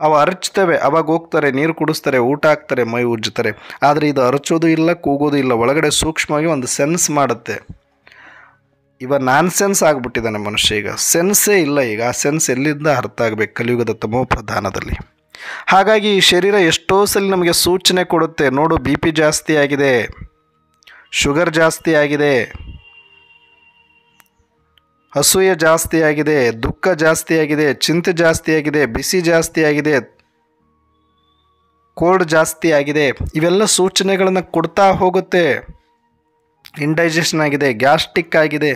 ಅವು ಅರಚ್ತವೆ, ಅವಾಗ ಹೋಗ್ತಾರೆ, ನೀರು ಕುಡಿಸ್ತಾರೆ, ಊಟ ಹಾಕ್ತಾರೆ, ಮೈ ಉಜ್ಜುತ್ತಾರೆ. ಆದರೆ ಇದು ಅರಚೋದು ಇಲ್ಲ, ಕೂಗೋದು ಇಲ್ಲ. ಒಳಗಡೆ ಸೂಕ್ಷ್ಮವಾಗಿ ಒಂದು ಸೆನ್ಸ್ ಮಾಡುತ್ತೆ. ನಾನ್ ಸೆನ್ಸ್ ಆಗಿಬಿಟ್ಟಿದ್ದಾನೆ ಮನುಷ್ಯ. ಈಗ ಸೆನ್ಸೇ ಇಲ್ಲ. ಈಗ ಆ ಸೆನ್ಸ್ ಎಲ್ಲಿಂದ ಅರ್ಥ ಆಗಬೇಕು? ಕಲಿಯುಗದ ತಮೋ ಪ್ರಧಾನದಲ್ಲಿ. ಹಾಗಾಗಿ ಈ ಶರೀರ ಎಷ್ಟೋ ಸಲ ನಮಗೆ ಸೂಚನೆ ಕೊಡುತ್ತೆ. ನೋಡು, BP ಜಾಸ್ತಿ ಆಗಿದೆ, ಶುಗರ್ ಜಾಸ್ತಿ ಆಗಿದೆ, ಅಸೂಯೆ ಜಾಸ್ತಿ ಆಗಿದೆ, ದುಃಖ ಜಾಸ್ತಿ ಆಗಿದೆ, ಚಿಂತೆ ಜಾಸ್ತಿ ಆಗಿದೆ, ಬಿಸಿ ಜಾಸ್ತಿ ಆಗಿದೆ, ಕೋಲ್ಡ್ ಜಾಸ್ತಿ ಆಗಿದೆ. ಇವೆಲ್ಲ ಸೂಚನೆಗಳನ್ನು ಕೊಡ್ತಾ ಹೋಗುತ್ತೆ. ಇಂಡೈಜೆಷನ್ ಆಗಿದೆ, ಗ್ಯಾಸ್ಟ್ರಿಕ್ ಆಗಿದೆ.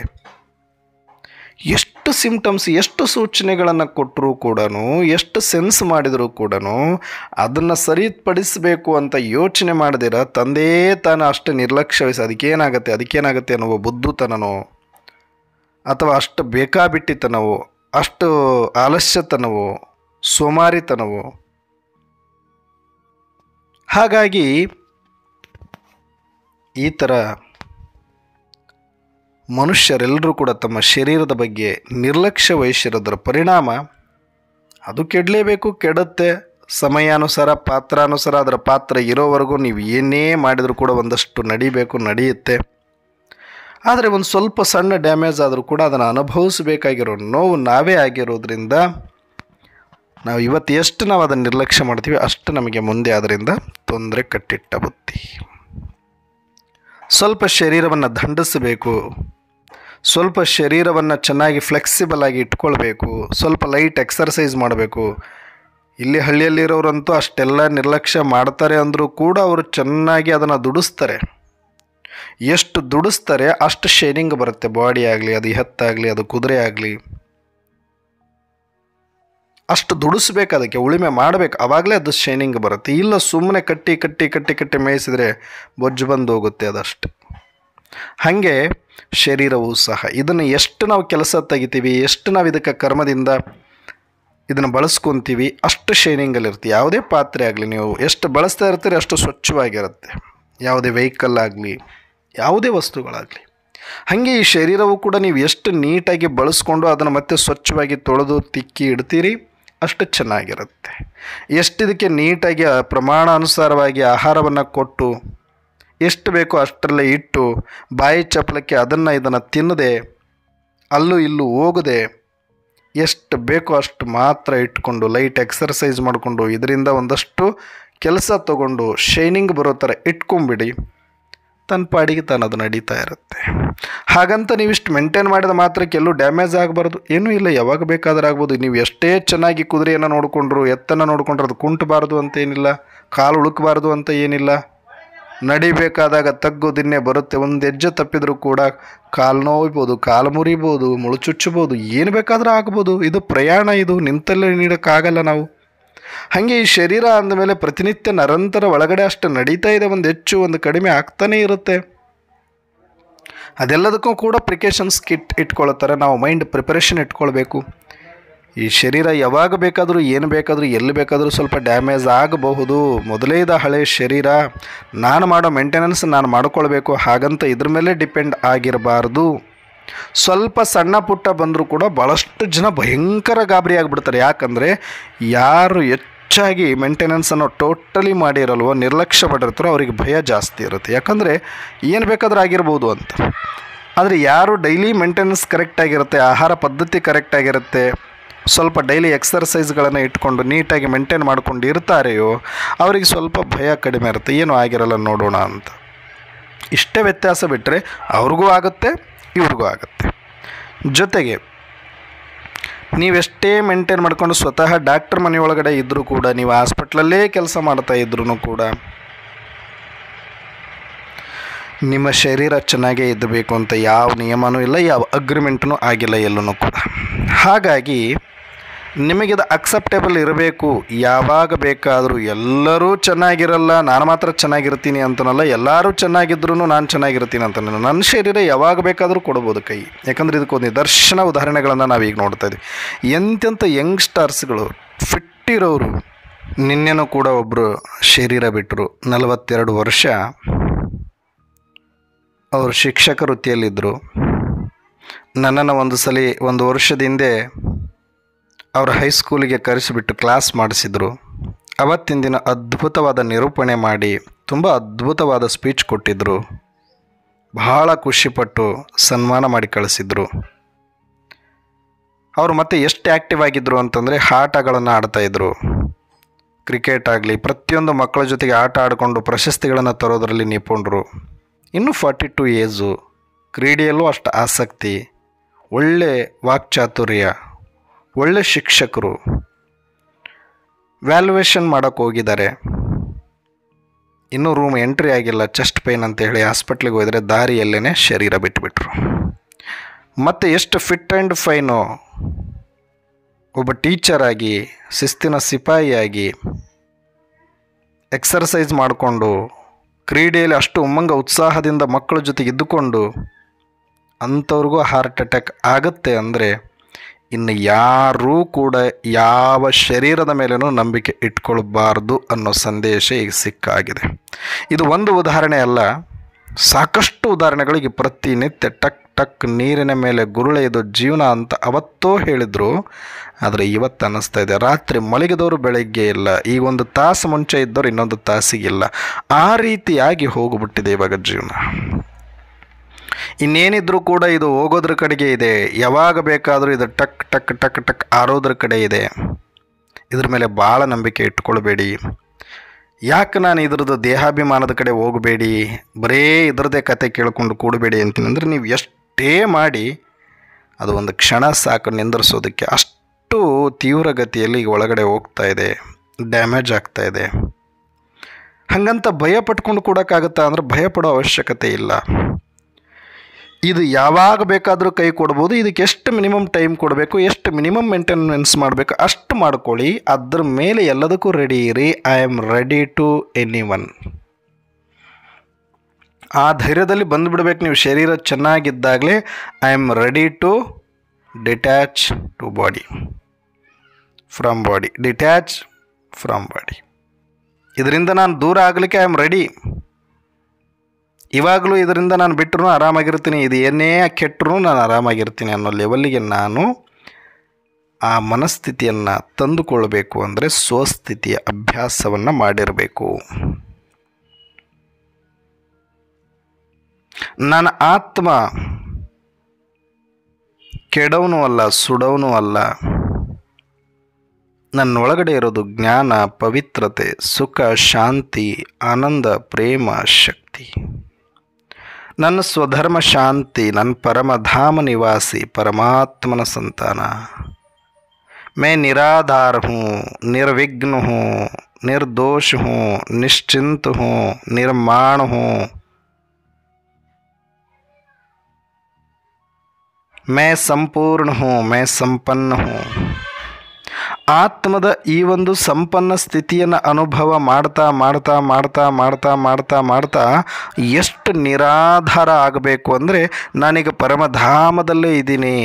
ಎಷ್ಟು ಸಿಂಪ್ಟಮ್ಸ್, ಎಷ್ಟು ಸೂಚನೆಗಳನ್ನು ಕೊಟ್ಟರೂ ಕೂಡ, ಎಷ್ಟು ಸೆನ್ಸ್ ಮಾಡಿದರೂ ಕೂಡ ಅದನ್ನು ಸರಿಪಡಿಸಬೇಕು ಅಂತ ಯೋಚನೆ ಮಾಡದಿರ ತಂದೇ ತಾನು ಅಷ್ಟು ನಿರ್ಲಕ್ಷ್ಯ ವಹಿಸಿ ಅದಕ್ಕೇನಾಗುತ್ತೆ ಅನ್ನೋ ಬುದ್ಧುತನನೋ, ಅಥವಾ ಅಷ್ಟು ಬೇಕಾಬಿಟ್ಟಿತನವೋ, ಅಷ್ಟು ಆಲಸ್ಯತನವೋ, ಸೋಮಾರಿತನವೋ. ಹಾಗಾಗಿ ಈ ಥರ ಮನುಷ್ಯರೆಲ್ಲರೂ ಕೂಡ ತಮ್ಮ ಶರೀರದ ಬಗ್ಗೆ ನಿರ್ಲಕ್ಷ್ಯ ವಹಿಸಿರೋದರ ಪರಿಣಾಮ ಅದು ಕೆಡಲೇಬೇಕು, ಕೆಡುತ್ತೆ. ಸಮಯಾನುಸಾರ, ಪಾತ್ರಾನುಸಾರ ಅದರ ಪಾತ್ರ ಇರೋವರೆಗೂ ನೀವು ಏನೇ ಮಾಡಿದರೂ ಕೂಡ ಒಂದಷ್ಟು ನಡೆಯುತ್ತೆ. ಆದರೆ ಒಂದು ಸ್ವಲ್ಪ ಸಣ್ಣ ಡ್ಯಾಮೇಜ್ ಆದರೂ ಕೂಡ ಅದನ್ನು ಅನುಭವಿಸಬೇಕಾಗಿರೋ ನೋವು ನಾವೇ ಆಗಿರೋದ್ರಿಂದ ನಾವು ಇವತ್ತು ಎಷ್ಟು ನಾವು ಅದನ್ನು ನಿರ್ಲಕ್ಷ್ಯ ಮಾಡ್ತೀವಿ ಅಷ್ಟು ನಮಗೆ ಮುಂದೆ ಅದರಿಂದ ತೊಂದರೆ ಕಟ್ಟಿಟ್ಟ ಬುತ್ತಿ. ಸ್ವಲ್ಪ ಶರೀರವನ್ನು ದಂಡಿಸಬೇಕು, ಸ್ವಲ್ಪ ಶರೀರವನ್ನು ಚೆನ್ನಾಗಿ ಫ್ಲೆಕ್ಸಿಬಲ್ ಆಗಿ ಇಟ್ಕೊಳ್ಬೇಕು, ಸ್ವಲ್ಪ ಲೈಟ್ ಎಕ್ಸರ್ಸೈಸ್ ಮಾಡಬೇಕು. ಇಲ್ಲಿ ಹಳ್ಳಿಯಲ್ಲಿರೋರಂತೂ ಅಷ್ಟೆಲ್ಲ ನಿರ್ಲಕ್ಷ್ಯ ಮಾಡ್ತಾರೆ ಅಂದರೂ ಕೂಡ ಅವರು ಚೆನ್ನಾಗಿ ಅದನ್ನು ದುಡಿಸ್ತಾರೆ. ಎಷ್ಟು ದುಡಿಸ್ತಾರೆ ಅಷ್ಟು ಶೈನಿಂಗ್ ಬರುತ್ತೆ. ಬಾಡಿ ಆಗಲಿ, ಅದು ಎತ್ತಾಗಲಿ, ಅದು ಕುದುರೆ ಆಗಲಿ, ಅಷ್ಟು ದುಡಿಸ್ಬೇಕು, ಅದಕ್ಕೆ ಉಳುಮೆ ಮಾಡಬೇಕು, ಆವಾಗಲೇ ಅದು ಶೈನಿಂಗ್ ಬರುತ್ತೆ. ಇಲ್ಲ ಸುಮ್ಮನೆ ಕಟ್ಟಿ ಮೇಯಿಸಿದರೆ ಬೊಜ್ಜು ಬಂದು ಹೋಗುತ್ತೆ ಅದಷ್ಟು. ಹಾಗೆ ಶರೀರವೂ ಸಹ ಇದನ್ನು ಎಷ್ಟು ನಾವು ಕೆಲಸ ತೆಗಿತೀವಿ, ಎಷ್ಟು ನಾವು ಇದಕ್ಕೆ ಕರ್ಮದಿಂದ ಇದನ್ನು ಬಳಸ್ಕೊತೀವಿ ಅಷ್ಟು ಶೈನಿಂಗಲ್ಲಿರುತ್ತೆ. ಯಾವುದೇ ಪಾತ್ರೆ ಆಗಲಿ ನೀವು ಎಷ್ಟು ಬಳಸ್ತಾ ಇರ್ತೀರಿ ಅಷ್ಟು ಸ್ವಚ್ಛವಾಗಿರುತ್ತೆ. ಯಾವುದೇ ವೆಹಿಕಲ್ ಆಗಲಿ, ಯಾವುದೇ ವಸ್ತುಗಳಾಗಲಿ. ಹಾಗೆ ಈ ಶರೀರವು ಕೂಡ ನೀವು ಎಷ್ಟು ನೀಟಾಗಿ ಬಳಸ್ಕೊಂಡು ಅದನ್ನು ಮತ್ತೆ ಸ್ವಚ್ಛವಾಗಿ ತೊಳೆದು ತಿಕ್ಕಿ ಇಡ್ತೀರಿ ಅಷ್ಟು ಚೆನ್ನಾಗಿರುತ್ತೆ. ಎಷ್ಟಿದಕ್ಕೆ ನೀಟಾಗಿ ಪ್ರಮಾಣ ಅನುಸಾರವಾಗಿ ಆಹಾರವನ್ನು ಕೊಟ್ಟು ಎಷ್ಟು ಬೇಕೋ ಅಷ್ಟರಲ್ಲೇ ಇಟ್ಟು ಬಾಯಿ ಚಪ್ಪಲಕ್ಕೆ ಇದನ್ನು ತಿನ್ನದೆ ಅಲ್ಲೂ ಇಲ್ಲೂ ಹೋಗದೆ ಎಷ್ಟು ಬೇಕೋ ಅಷ್ಟು ಮಾತ್ರ ಇಟ್ಕೊಂಡು ಲೈಟ್ ಎಕ್ಸರ್ಸೈಸ್ ಮಾಡಿಕೊಂಡು ಇದರಿಂದ ಒಂದಷ್ಟು ಕೆಲಸ ತಗೊಂಡು ಶೈನಿಂಗ್ ಬರೋ ಥರ ಇಟ್ಕೊಂಬಿಡಿ. ತನ್ನ ಪಾಡಿಗೆ ಅದು ನಡೀತಾ ಇರುತ್ತೆ. ಹಾಗಂತ ನೀವಿಷ್ಟು ಮೇಂಟೈನ್ ಮಾಡಿದ ಮಾತ್ರಕ್ಕೆ ಎಲ್ಲೂ ಡ್ಯಾಮೇಜ್ ಆಗಬಾರ್ದು, ಏನೂ ಇಲ್ಲ, ಯಾವಾಗ ಬೇಕಾದರೂ ಆಗ್ಬೋದು. ನೀವು ಎಷ್ಟೇ ಚೆನ್ನಾಗಿ ಕುದುರೆಯನ್ನು ನೋಡಿಕೊಂಡ್ರು, ಎತ್ತನ್ನು ನೋಡಿಕೊಂಡ್ರು ಅದು ಕುಂಟಬಾರ್ದು ಅಂತ ಏನಿಲ್ಲ, ಕಾಲು ಉಳುಕಬಾರ್ದು ಅಂತ ಏನಿಲ್ಲ. ನಡಿಬೇಕಾದಾಗ ತಗ್ಗು ದಿನ್ನೆ ಬರುತ್ತೆ. ಒಂದು ಹೆಜ್ಜೆ ತಪ್ಪಿದರೂ ಕೂಡ ಕಾಲು ನೋಯ್ಬೋದು, ಕಾಲು ಮುರಿಬೋದು, ಮುಳು ಚುಚ್ಚಬೋದು, ಏನು ಬೇಕಾದರೂ ಆಗ್ಬೋದು. ಇದು ಪ್ರಯಾಣ, ಇದು ನಿಂತಲ್ಲೇ ನೀಡೋಕ್ಕಾಗಲ್ಲ ನಾವು. ಹಾಗೆ ಈ ಶರೀರ ಅಂದಮೇಲೆ ಪ್ರತಿನಿತ್ಯ ನಿರಂತರ ಒಳಗಡೆ ಅಷ್ಟು ನಡೀತಾ ಇದೆ, ಒಂದು ಹೆಚ್ಚು ಒಂದು ಕಡಿಮೆ ಆಗ್ತಾನೇ ಇರುತ್ತೆ. ಅದೆಲ್ಲದಕ್ಕೂ ಕೂಡ ಪ್ರಿಕಾಷನ್ಸ್ ಕಿಟ್ ಇಟ್ಕೊಳ್ತಾರೆ. ನಾವು ಮೈಂಡ್ ಪ್ರಿಪರೇಷನ್ ಇಟ್ಕೊಳ್ಬೇಕು. ಈ ಶರೀರ ಯಾವಾಗ ಬೇಕಾದರೂ ಏನು ಬೇಕಾದರೂ ಎಲ್ಲಿ ಬೇಕಾದರೂ ಸ್ವಲ್ಪ ಡ್ಯಾಮೇಜ್ ಆಗಬಹುದು. ಮೊದಲೇ ಇದ್ದ ಹಳೆಯ ಶರೀರ, ನಾನು ಮಾಡೋ ಮೇಂಟೆನೆನ್ಸ್ ನಾನು ಮಾಡ್ಕೊಳ್ಬೇಕು, ಹಾಗಂತ ಇದ್ರ ಮೇಲೆ ಡಿಪೆಂಡ್ ಆಗಿರಬಾರ್ದು. ಸ್ವಲ್ಪ ಸಣ್ಣ ಪುಟ್ಟ ಬಂದರೂ ಕೂಡ ಭಾಳಷ್ಟು ಜನ ಭಯಂಕರ ಗಾಬರಿ ಆಗಿಬಿಡ್ತಾರೆ. ಯಾಕಂದರೆ ಯಾರು ಹೆಚ್ಚಾಗಿ ಮೇಂಟೆನೆನ್ಸನ್ನು ಟೋಟಲಿ ಮಾಡಿರಲ್ವೋ, ನಿರ್ಲಕ್ಷ್ಯ ಮಾಡಿರ್ತಾರೋ ಅವರಿಗೆ ಭಯ ಜಾಸ್ತಿ ಇರುತ್ತೆ. ಯಾಕಂದರೆ ಏನು ಬೇಕಾದರೂ ಆಗಿರ್ಬೋದು ಅಂತ. ಆದರೆ ಯಾರು ಡೈಲಿ ಮೇಂಟೆನೆನ್ಸ್ ಕರೆಕ್ಟಾಗಿರುತ್ತೆ, ಆಹಾರ ಪದ್ಧತಿ ಕರೆಕ್ಟಾಗಿರುತ್ತೆ, ಸ್ವಲ್ಪ ಡೈಲಿ ಎಕ್ಸರ್ಸೈಸ್ಗಳನ್ನು ಇಟ್ಕೊಂಡು ನೀಟಾಗಿ ಮೇಂಟೈನ್ ಮಾಡ್ಕೊಂಡು ಇರ್ತಾರೆಯೋ ಅವರಿಗೆ ಸ್ವಲ್ಪ ಭಯ ಕಡಿಮೆ ಇರುತ್ತೆ, ಏನೂ ಆಗಿರಲ್ಲ ನೋಡೋಣ ಅಂತ. ಇಷ್ಟೇ ವ್ಯತ್ಯಾಸ ಬಿಟ್ಟರೆ ಅವ್ರಿಗೂ ಆಗುತ್ತೆ, ಇವ್ರಿಗೂ ಆಗುತ್ತೆ. ಜೊತೆಗೆ ನೀವೆಷ್ಟೇ ಮೇಂಟೈನ್ ಮಾಡ್ಕೊಂಡು ಸ್ವತಃ ಡಾಕ್ಟರ್ ಮನೆಯೊಳಗಡೆ ಇದ್ದರೂ ಕೂಡ, ನೀವು ಹಾಸ್ಪಿಟ್ಲಲ್ಲೇ ಕೆಲಸ ಮಾಡ್ತಾ ಇದ್ರೂ ಕೂಡ ನಿಮ್ಮ ಶರೀರ ಚೆನ್ನಾಗೇ ಇದ್ದಬೇಕು ಅಂತ ಯಾವ ನಿಯಮನೂ ಇಲ್ಲ, ಯಾವ ಅಗ್ರಿಮೆಂಟ್ನೂ ಆಗಿಲ್ಲ ಎಲ್ಲೂ ಕೂಡ. ಹಾಗಾಗಿ ನಿಮಗಿದು ಅಕ್ಸೆಪ್ಟೇಬಲ್ ಇರಬೇಕು. ಯಾವಾಗ ಬೇಕಾದರೂ ಎಲ್ಲರೂ ಚೆನ್ನಾಗಿರಲ್ಲ, ನಾನು ಮಾತ್ರ ಚೆನ್ನಾಗಿರ್ತೀನಿ ಅಂತನಲ್ಲ, ಎಲ್ಲರೂ ಚೆನ್ನಾಗಿದ್ರೂ ನಾನು ಚೆನ್ನಾಗಿರ್ತೀನಿ ಅಂತ ನನ್ನ ಶರೀರ ಯಾವಾಗ ಬೇಕಾದರೂ ಕೊಡ್ಬೋದು ಕೈ. ಯಾಕಂದರೆ ಇದಕ್ಕೊಂದು ನಿದರ್ಶನ ಉದಾಹರಣೆಗಳನ್ನು ನಾವೀಗ ನೋಡ್ತಾ ಇದ್ದೀವಿ. ಎಂತೆಂಥ ಯಂಗ್ಸ್ಟರ್ಸ್ಗಳು ಫಿಟ್ಟಿರೋರು. ನಿನ್ನೆನೂ ಕೂಡ ಒಬ್ಬರು ಶರೀರ ಬಿಟ್ಟರು, 42 ವರ್ಷ. ಅವರು ಶಿಕ್ಷಕ ವೃತ್ತಿಯಲ್ಲಿದ್ದರು. ನನ್ನನ್ನು ಒಂದು ವರ್ಷದ ಹಿಂದೆ ಅವರು ಹೈಸ್ಕೂಲಿಗೆ ಕರೆಸಿಬಿಟ್ಟು ಕ್ಲಾಸ್ ಮಾಡಿಸಿದರು. ಅವತ್ತಿನ ದಿನ ಅದ್ಭುತವಾದ ನಿರೂಪಣೆ ಮಾಡಿ ತುಂಬ ಅದ್ಭುತವಾದ ಸ್ಪೀಚ್ ಕೊಟ್ಟಿದ್ದರು. ಬಹಳ ಖುಷಿಪಟ್ಟು ಸನ್ಮಾನ ಮಾಡಿ ಕಳಿಸಿದರು. ಅವರು ಮತ್ತೆ ಎಷ್ಟು ಆ್ಯಕ್ಟಿವ್ ಆಗಿದ್ದರು ಅಂತಂದರೆ ಆಟಗಳನ್ನು ಆಡ್ತಾಯಿದ್ರು. ಕ್ರಿಕೆಟ್ ಆಗಲಿ ಪ್ರತಿಯೊಂದು ಮಕ್ಕಳ ಜೊತೆಗೆ ಆಟ ಆಡಿಕೊಂಡು ಪ್ರಶಸ್ತಿಗಳನ್ನು ತರೋದರಲ್ಲಿ ನಿಪುಣರು. ಇನ್ನೂ 42 ಏಜು. ಕ್ರೀಡೆಯಲ್ಲೂ ಅಷ್ಟು ಆಸಕ್ತಿ, ಒಳ್ಳೆ ವಾಕ್ಚಾತುರ್ಯ, ಒಳ್ಳೆ ಶಿಕ್ಷಕರು. ವ್ಯಾಲ್ಯುವೇಷನ್ ಮಾಡೋಕ್ಕೆ ಹೋಗಿದ್ದಾರೆ. ಇನ್ನೂ ರೂಮ್ ಎಂಟ್ರಿ ಆಗಿಲ್ಲ, ಚೆಸ್ಟ್ ಪೇನ್ ಅಂತ ಹೇಳಿ ಹಾಸ್ಪಿಟ್ಲಿಗೆ ಹೋದರೆ ದಾರಿಯಲ್ಲೇ ಶರೀರ ಬಿಟ್ಟುಬಿಟ್ರು. ಮತ್ತು ಎಷ್ಟು ಫಿಟ್ ಆ್ಯಂಡ್ ಫೈನು, ಒಬ್ಬ ಟೀಚರಾಗಿ, ಶಿಸ್ತಿನ ಸಿಪಾಯಿಯಾಗಿ, ಎಕ್ಸರ್ಸೈಸ್ ಮಾಡಿಕೊಂಡು, ಕ್ರೀಡೆಯಲ್ಲಿ ಅಷ್ಟು ಉಮ್ಮಂಗ ಉತ್ಸಾಹದಿಂದ ಮಕ್ಕಳ ಜೊತೆಗೆ ಇದ್ದುಕೊಂಡು ಅಂಥವ್ರಿಗೂ ಹಾರ್ಟ್ ಅಟ್ಯಾಕ್ ಆಗುತ್ತೆ ಅಂದರೆ ಇನ್ನು ಯಾರೂ ಕೂಡ ಯಾವ ಶರೀರದ ಮೇಲೇನೂ ನಂಬಿಕೆ ಇಟ್ಕೊಳ್ಬಾರ್ದು ಅನ್ನೋ ಸಂದೇಶ ಈಗ ಸಿಕ್ಕಾಗಿದೆ. ಇದು ಒಂದು ಉದಾಹರಣೆ ಅಲ್ಲ, ಸಾಕಷ್ಟು ಉದಾಹರಣೆಗಳಿಗೆ ಪ್ರತಿನಿತ್ಯ ಟಕ್ ಟಕ್ ನೀರಿನ ಮೇಲೆ ಗುರುಳೆಯದು ಜೀವನ ಅಂತ ಅವತ್ತೋ ಹೇಳಿದರು. ಆದರೆ ಇವತ್ತು ಅನ್ನಿಸ್ತಾ ಇದೆ, ರಾತ್ರಿ ಮಲಗಿದವರು ಬೆಳಗ್ಗೆ ಇಲ್ಲ, ಈಗ ಒಂದು ತಾಸು ಮುಂಚೆ ಇದ್ದವರು ಇನ್ನೊಂದು ತಾಸಿಗಿಲ್ಲ, ಆ ರೀತಿಯಾಗಿ ಹೋಗ್ಬಿಟ್ಟಿದೆ ಇವಾಗ ಜೀವನ. ಇನ್ನೇನಿದ್ರೂ ಕೂಡ ಇದು ಹೋಗೋದ್ರ ಕಡೆಗೆ ಇದೆ. ಯಾವಾಗ ಬೇಕಾದರೂ ಇದು ಟಕ್ ಟಕ್ ಟಕ್ ಟಕ್ ಆರೋದ್ರ ಕಡೆ ಇದೆ. ಇದ್ರ ಮೇಲೆ ಭಾಳ ನಂಬಿಕೆ ಇಟ್ಕೊಳ್ಬೇಡಿ. ಯಾಕೆ ನಾನು ಇದ್ರದ್ದು ದೇಹಾಭಿಮಾನದ ಕಡೆ ಹೋಗಬೇಡಿ, ಬರೀ ಇದ್ರದ್ದೇ ಕತೆ ಕೇಳ್ಕೊಂಡು ಕೂಡಬೇಡಿ ಅಂತೀನಿ ಅಂದರೆ, ನೀವು ಎಷ್ಟೇ ಮಾಡಿ ಅದು ಒಂದು ಕ್ಷಣ ಸಾಕು ನಿಂದಿರಿಸೋದಕ್ಕೆ. ಅಷ್ಟು ತೀವ್ರಗತಿಯಲ್ಲಿ ಈಗ ಒಳಗಡೆ ಹೋಗ್ತಾ ಇದೆ, ಡ್ಯಾಮೇಜ್ ಆಗ್ತಾ ಇದೆ. ಹಾಗಂತ ಭಯ ಪಟ್ಕೊಂಡು ಕೂಡೋಕ್ಕಾಗುತ್ತಾ ಅಂದರೆ ಭಯ ಪಡೋ ಅವಶ್ಯಕತೆ ಇಲ್ಲ. ಇದು ಯಾವಾಗ ಬೇಕಾದರೂ ಕೈ ಕೊಡ್ಬೋದು. ಇದಕ್ಕೆ ಎಷ್ಟು ಮಿನಿಮಮ್ ಟೈಮ್ ಕೊಡಬೇಕು, ಎಷ್ಟು ಮಿನಿಮಮ್ ಮೇಂಟೆನೆನ್ಸ್ ಮಾಡಬೇಕು ಅಷ್ಟು ಮಾಡ್ಕೊಳ್ಳಿ. ಅದ್ರ ಮೇಲೆ ಎಲ್ಲದಕ್ಕೂ ರೆಡಿ ಇರಿ. I am ready to anyone. ಆ ಧೈರ್ಯದಲ್ಲಿ ಬಂದುಬಿಡ್ಬೇಕು ನೀವು. ಶರೀರ ಚೆನ್ನಾಗಿದ್ದಾಗಲೇ I am ready to detach to body from body, detach from body. ಇದರಿಂದ ನಾನು ದೂರ ಆಗಲಿಕ್ಕೆ ಐ ಆಮ್ ರೆಡಿ. ಇವಾಗಲೂ ಇದರಿಂದ ನಾನು ಬಿಟ್ಟರು ಆರಾಮಾಗಿರ್ತೀನಿ, ಇದು ಏನೇ ಕೆಟ್ಟರೂ ನಾನು ಆರಾಮಾಗಿರ್ತೀನಿ ಅನ್ನೋ ಲೆವೆಲ್ಲಿಗೆ ನಾನು ಆ ಮನಸ್ಥಿತಿಯನ್ನು ತಂದುಕೊಳ್ಬೇಕು ಅಂದರೆ ಸ್ವಸ್ಥಿತಿಯ ಅಭ್ಯಾಸವನ್ನು ಮಾಡಿರಬೇಕು. ನನ್ನ ಆತ್ಮ ಕೆಡವನೂ ಅಲ್ಲ, ಸುಡವನೂ ಅಲ್ಲ. ನನ್ನೊಳಗಡೆ ಇರೋದು ಜ್ಞಾನ, ಪವಿತ್ರತೆ, ಸುಖ, ಶಾಂತಿ, ಆನಂದ, ಪ್ರೇಮ, ಶಕ್ತಿ. ನನ್ನ ಸ್ವಧರ್ಮ ಶಾಂತಿ, ನನ್ನ ಪರಮಧಾಮ ನಿವಾಸಿ, ಪರಮಾತ್ಮನ ಸಂತಾನ. मैं निराधार हूँ, निर्विघ्न हूँ, निर्दोष हूँ, निश्चिंत हूँ, निर्माण हूँ. मैं संपूर्ण हूँ, मैं संपन्न हूँ. ಆತ್ಮದ ಈ ಒಂದು ಸಂಪನ್ನ ಸ್ಥಿತಿಯನ್ನು ಅನುಭವ ಮಾಡ್ತಾ ಮಾಡ್ತಾ ಮಾಡ್ತಾ ಮಾಡ್ತಾ ಮಾಡ್ತಾ ಮಾಡ್ತಾ ಎಷ್ಟು ನಿರಾಧಾರ ಆಗಬೇಕು ಅಂದರೆ, ನಾನೀಗ ಪರಮಧಾಮದಲ್ಲೇ ಇದ್ದೀನಿ,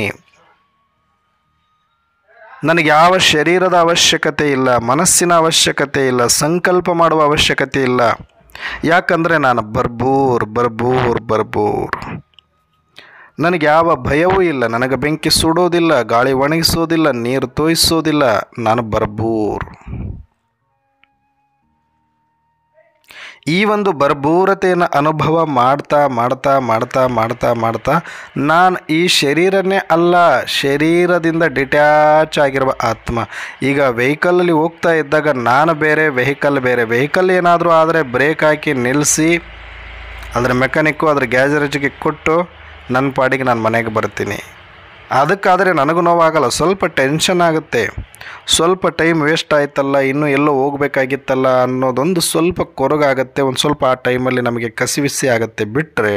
ನನಗೆ ಯಾವ ಶರೀರದ ಅವಶ್ಯಕತೆ ಇಲ್ಲ, ಮನಸ್ಸಿನ ಅವಶ್ಯಕತೆ ಇಲ್ಲ, ಸಂಕಲ್ಪ ಮಾಡುವ ಅವಶ್ಯಕತೆ ಇಲ್ಲ. ಯಾಕಂದರೆ ನಾನು ಬರ್ಬೂರ್ ಬರ್ಬೂರ್ ಬರ್ಬೂರ್, ನನಗೆ ಯಾವ ಭಯವೂ ಇಲ್ಲ, ನನಗೆ ಬೆಂಕಿ ಸುಡೋದಿಲ್ಲ, ಗಾಳಿ ಒಣಗಿಸೋದಿಲ್ಲ, ನೀರು ತೋಯಿಸೋದಿಲ್ಲ, ನಾನು ಬರ್ಬೂರ್. ಈ ಒಂದು ಬರ್ಬೂರತೆಯನ್ನು ಅನುಭವ ಮಾಡ್ತಾ ಮಾಡ್ತಾ ಮಾಡ್ತಾ ಮಾಡ್ತಾ ಮಾಡ್ತಾ ನಾನು ಈ ಶರೀರನೇ ಅಲ್ಲ, ಶರೀರದಿಂದ ಡಿಟ್ಯಾಚ್ ಆಗಿರುವ ಆತ್ಮ. ಈಗ ವೆಹಿಕಲಲ್ಲಿ ಹೋಗ್ತಾ ಇದ್ದಾಗ ನಾನು ಬೇರೆ, ವೆಹಿಕಲ್ ಬೇರೆ. ವೆಹಿಕಲ್ ಏನಾದರೂ ಆದರೆ ಬ್ರೇಕ್ ಹಾಕಿ ನಿಲ್ಲಿಸಿ ಅದರ ಮೆಕ್ಯಾನಿಕ್ಕು ಅದರ ಗ್ಯಾರೇಜಿಗೆ ಕೊಟ್ಟು ನನ್ನ ಪಾಡಿಗೆ ನಾನು ಮನೆಗೆ ಬರ್ತೀನಿ. ಅದಕ್ಕಾದರೆ ನನಗೂ ನೋವಾಗಲ್ಲ, ಸ್ವಲ್ಪ ಟೆನ್ಷನ್ ಆಗುತ್ತೆ, ಸ್ವಲ್ಪ ಟೈಮ್ ವೇಸ್ಟ್ ಆಯ್ತಲ್ಲ, ಇನ್ನೂ ಎಲ್ಲೋ ಹೋಗಬೇಕಾಗಿತ್ತಲ್ಲ ಅನ್ನೋದೊಂದು ಸ್ವಲ್ಪ ಕೊರಗಾಗುತ್ತೆ, ಒಂದು ಸ್ವಲ್ಪ ಆ ಟೈಮಲ್ಲಿ ನಮಗೆ ಕಸಿವಿಸಿ ಆಗುತ್ತೆ ಬಿಟ್ಟರೆ.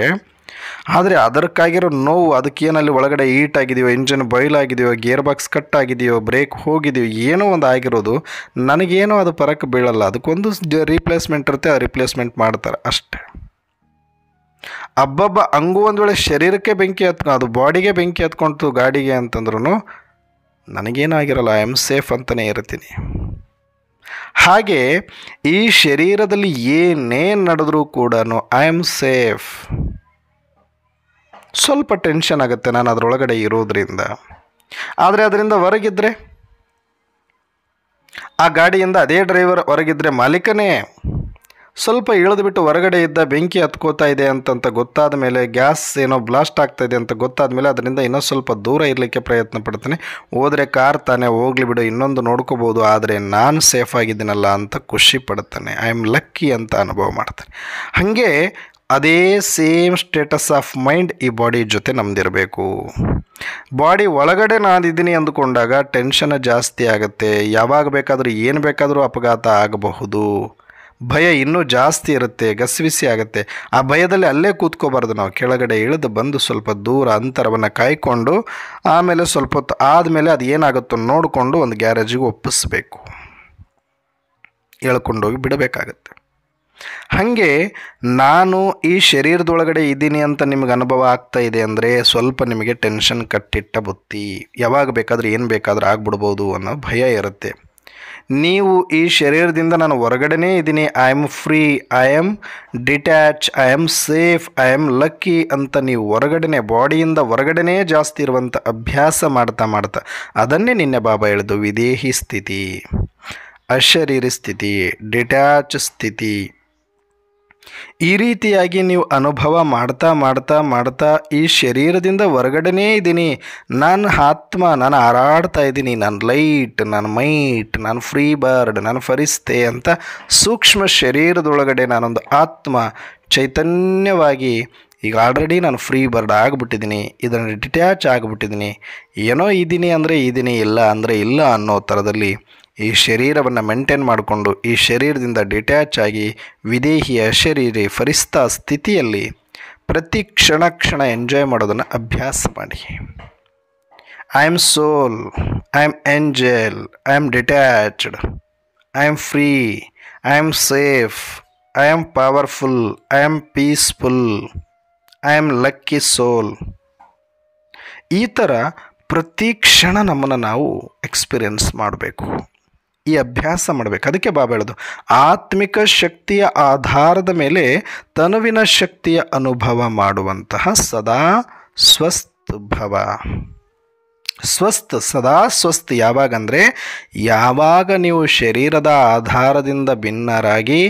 ಆದರೆ ಅದಕ್ಕಾಗಿರೋ ನೋವು, ಅದಕ್ಕೇನಲ್ಲಿ ಒಳಗಡೆ ಹೀಟ್ ಆಗಿದೆಯೋ, ಇಂಜಿನ್ ಬಾಯ್ಲ್ ಆಗಿದೆಯೋ, ಗೇರ್ ಬಾಕ್ಸ್ ಕಟ್ ಆಗಿದೆಯೋ, ಬ್ರೇಕ್ ಹೋಗಿದೆಯೋ, ಏನೋ ಒಂದು ಆಗಿರೋದು ನನಗೇನೋ ಅದು ಪರಕ್ಕೆ ಬೀಳಲ್ಲ. ಅದಕ್ಕೊಂದು ರೀಪ್ಲೇಸ್ಮೆಂಟ್ ಇರುತ್ತೆ, ಆ ರೀಪ್ಲೇಸ್ಮೆಂಟ್ ಮಾಡ್ತಾರೆ ಅಷ್ಟೇ. ಹಬ್ಬಬ್ಬ ಹಂಗೂ ಒಂದು ವೇಳೆ ಶರೀರಕ್ಕೆ ಬೆಂಕಿ ಅದು ಬಾಡಿಗೆ ಬೆಂಕಿ ಹತ್ಕೊಂತು ಗಾಡಿಗೆ ಅಂತಂದ್ರೂ ನನಗೇನೂ ಆಗಿರಲ್ಲ, ಐ ಆಮ್ ಸೇಫ್ ಅಂತಲೇ ಇರ್ತೀನಿ. ಹಾಗೆ ಈ ಶರೀರದಲ್ಲಿ ಏನೇನು ನಡೆದ್ರೂ ಕೂಡ ಐ ಆಮ್ ಸೇಫ್. ಸ್ವಲ್ಪ ಟೆನ್ಷನ್ ಆಗುತ್ತೆ ನಾನು ಅದರೊಳಗಡೆ ಇರೋದ್ರಿಂದ. ಆದರೆ ಅದರಿಂದ ಹೊರಗಿದ್ರೆ, ಆ ಗಾಡಿಯಿಂದ ಅದೇ ಡ್ರೈವರ್ ಹೊರಗಿದ್ರೆ ಮಾಲೀಕನೇ ಸ್ವಲ್ಪ ಇಳಿದುಬಿಟ್ಟು ಹೊರಗಡೆ ಇದ್ದ ಬೆಂಕಿ ಹತ್ಕೋತಾ ಇದೆ ಅಂತ ಗೊತ್ತಾದ ಮೇಲೆ, ಗ್ಯಾಸ್ ಏನೋ ಬ್ಲಾಸ್ಟ್ ಆಗ್ತಾ ಇದೆ ಅಂತ ಗೊತ್ತಾದ ಮೇಲೆ ಅದರಿಂದ ಇನ್ನೂ ಸ್ವಲ್ಪ ದೂರ ಇರಲಿಕ್ಕೆ ಪ್ರಯತ್ನ ಪಡ್ತಾನೆ. ಹೋದರೆ ಕಾರ್ ತಾನೇ ಹೋಗ್ಲಿ ಬಿಡು, ಇನ್ನೊಂದು ನೋಡ್ಕೋಬೋದು, ಆದರೆ ನಾನು ಸೇಫ್ ಆಗಿದ್ದೀನಲ್ಲ ಅಂತ ಖುಷಿ ಪಡ್ತಾನೆ. ಐ ಆಮ್ ಲಕ್ಕಿ ಅಂತ ಅನುಭವ ಮಾಡ್ತಾನೆ. ಹಾಗೆ ಅದೇ ಸೇಮ್ ಸ್ಟೇಟಸ್ ಆಫ್ ಮೈಂಡ್ ಈ ಬಾಡಿ ಜೊತೆ ನಮ್ಮದಿರಬೇಕು. ಬಾಡಿ ಒಳಗಡೆ ನಾನಿದ್ದೀನಿ ಅಂದುಕೊಂಡಾಗ ಟೆನ್ಷನ್ ಜಾಸ್ತಿ ಆಗುತ್ತೆ. ಯಾವಾಗ ಬೇಕಾದರೂ ಏನು ಬೇಕಾದರೂ ಅಪಘಾತ ಆಗಬಹುದು, ಭಯ ಇನ್ನೂ ಜಾಸ್ತಿ ಇರುತ್ತೆ, ಗಸಿಬಿಸಿ ಆಗುತ್ತೆ. ಆ ಭಯದಲ್ಲಿ ಅಲ್ಲೇ ಕೂತ್ಕೋಬಾರ್ದು, ನಾವು ಕೆಳಗಡೆ ಇಳಿದು ಬಂದು ಸ್ವಲ್ಪ ದೂರ ಅಂತರವನ್ನು ಕಾಯ್ಕೊಂಡು ಆಮೇಲೆ ಸ್ವಲ್ಪ ಹೊತ್ತು ಆದಮೇಲೆ ಅದು ಏನಾಗುತ್ತೋ ನೋಡಿಕೊಂಡು ಒಂದು ಗ್ಯಾರೇಜಿಗೆ ಒಪ್ಪಿಸ್ಬೇಕು, ಹೇಳ್ಕೊಂಡೋಗಿ ಬಿಡಬೇಕಾಗತ್ತೆ. ಹಾಗೆ ನಾನು ಈ ಶರೀರದೊಳಗಡೆ ಇದ್ದೀನಿ ಅಂತ ನಿಮಗೆ ಅನುಭವ ಆಗ್ತಾ ಇದೆ ಅಂದರೆ ಸ್ವಲ್ಪ ನಿಮಗೆ ಟೆನ್ಷನ್ ಕಟ್ಟಿಟ್ಟ ಬುತ್ತಿ, ಯಾವಾಗ ಬೇಕಾದರೂ ಏನು ಬೇಕಾದರೂ ಆಗ್ಬಿಡ್ಬೋದು ಅನ್ನೋ ಭಯ ಇರುತ್ತೆ. ನೀವು ಈ ಶರೀರದಿಂದ ನಾನು ಹೊರಗಡೆನೇ ಇದ್ದೀನಿ, I am free, I am detach, I am safe, I am lucky ಅಂತ ನೀವು ಹೊರಗಡೆನೇ, ಬಾಡಿಯಿಂದ ಹೊರಗಡೆನೇ ಜಾಸ್ತಿ ಇರುವಂಥ ಅಭ್ಯಾಸ ಮಾಡ್ತಾ ಮಾಡ್ತಾ, ಅದನ್ನೇ ನಿನ್ನೆ ಬಾಬಾ ಹೇಳಿದ್ದು ವಿದೇಹಿ ಸ್ಥಿತಿ, ಅಶರೀರಿ ಸ್ಥಿತಿ, ಡಿಟ್ಯಾಚ್ ಸ್ಥಿತಿ. ಈ ರೀತಿಯಾಗಿ ನೀವು ಅನುಭವ ಮಾಡ್ತಾ ಮಾಡ್ತಾ ಮಾಡ್ತಾ ಈ ಶರೀರದಿಂದ ಹೊರಗಡೆನೇ ಇದ್ದೀನಿ, ನಾನು ಆತ್ಮ, ನಾನು ಹಾರಾಡ್ತಾ ಇದ್ದೀನಿ, ನಾನು ಲೈಟ್, ನಾನು ಮೈಟ್, ನಾನು ಫ್ರೀ ಬರ್ಡ್, ನಾನು ಫರಿಸ್ತೆ ಅಂತ ಸೂಕ್ಷ್ಮ ಶರೀರದೊಳಗಡೆ ನಾನೊಂದು ಆತ್ಮ ಚೈತನ್ಯವಾಗಿ ಈಗ ಆಲ್ರೆಡಿ ನಾನು ಫ್ರೀ ಬರ್ಡ್ ಆಗಿಬಿಟ್ಟಿದ್ದೀನಿ, ಇದನ್ನು ಡಿಟ್ಯಾಚ್ ಆಗಿಬಿಟ್ಟಿದ್ದೀನಿ. ಏನೋ ಇದ್ದೀನಿ ಅಂದರೆ ಇದ್ದೀನಿ, ಇಲ್ಲ ಅಂದರೆ ಇಲ್ಲ ಅನ್ನೋ ಥರದಲ್ಲಿ ಈ ಶರೀರವನ್ನು ಮೇಂಟೈನ್ ಮಾಡಿಕೊಂಡು ಈ ಶರೀರದಿಂದ ಡಿಟ್ಯಾಚ್ ಆಗಿ ವಿದೇಹಿಯ ಶರೀರಿ ಫರಿಸ್ತಾ ಸ್ಥಿತಿಯಲ್ಲಿ ಪ್ರತಿ ಕ್ಷಣ ಎಂಜಾಯ್ ಮಾಡೋದನ್ನು ಅಭ್ಯಾಸ ಮಾಡಿ. I am soul, I am angel, I am detached, I am free, I am safe, I am powerful, I am peaceful, I am lucky soul. ಈ ಥರ ಪ್ರತಿ ಕ್ಷಣ ನಮ್ಮನ್ನು ನಾವು ಎಕ್ಸ್ಪೀರಿಯನ್ಸ್ ಮಾಡಬೇಕು, ಈ ಅಭ್ಯಾಸ ಮಾಡಬೇಕು. ಅದಕ್ಕೆ ಬಾಬಾ ಹೇಳೋದು ಆತ್ಮಿಕ ಶಕ್ತಿಯ ಆಧಾರದ ಮೇಲೆ ತನುವಿನ ಶಕ್ತಿಯ ಅನುಭವ ಮಾಡುವಂತಹ ಸದಾ ಸ್ವಸ್ಥ ಭವ. ಸ್ವಸ್ಥ, ಸದಾ ಸ್ವಸ್ಥ. ಯಾವಾಗಂದರೆ ಯಾವಾಗ ನೀವು ಶರೀರದ ಆಧಾರದಿಂದ ಭಿನ್ನರಾಗಿ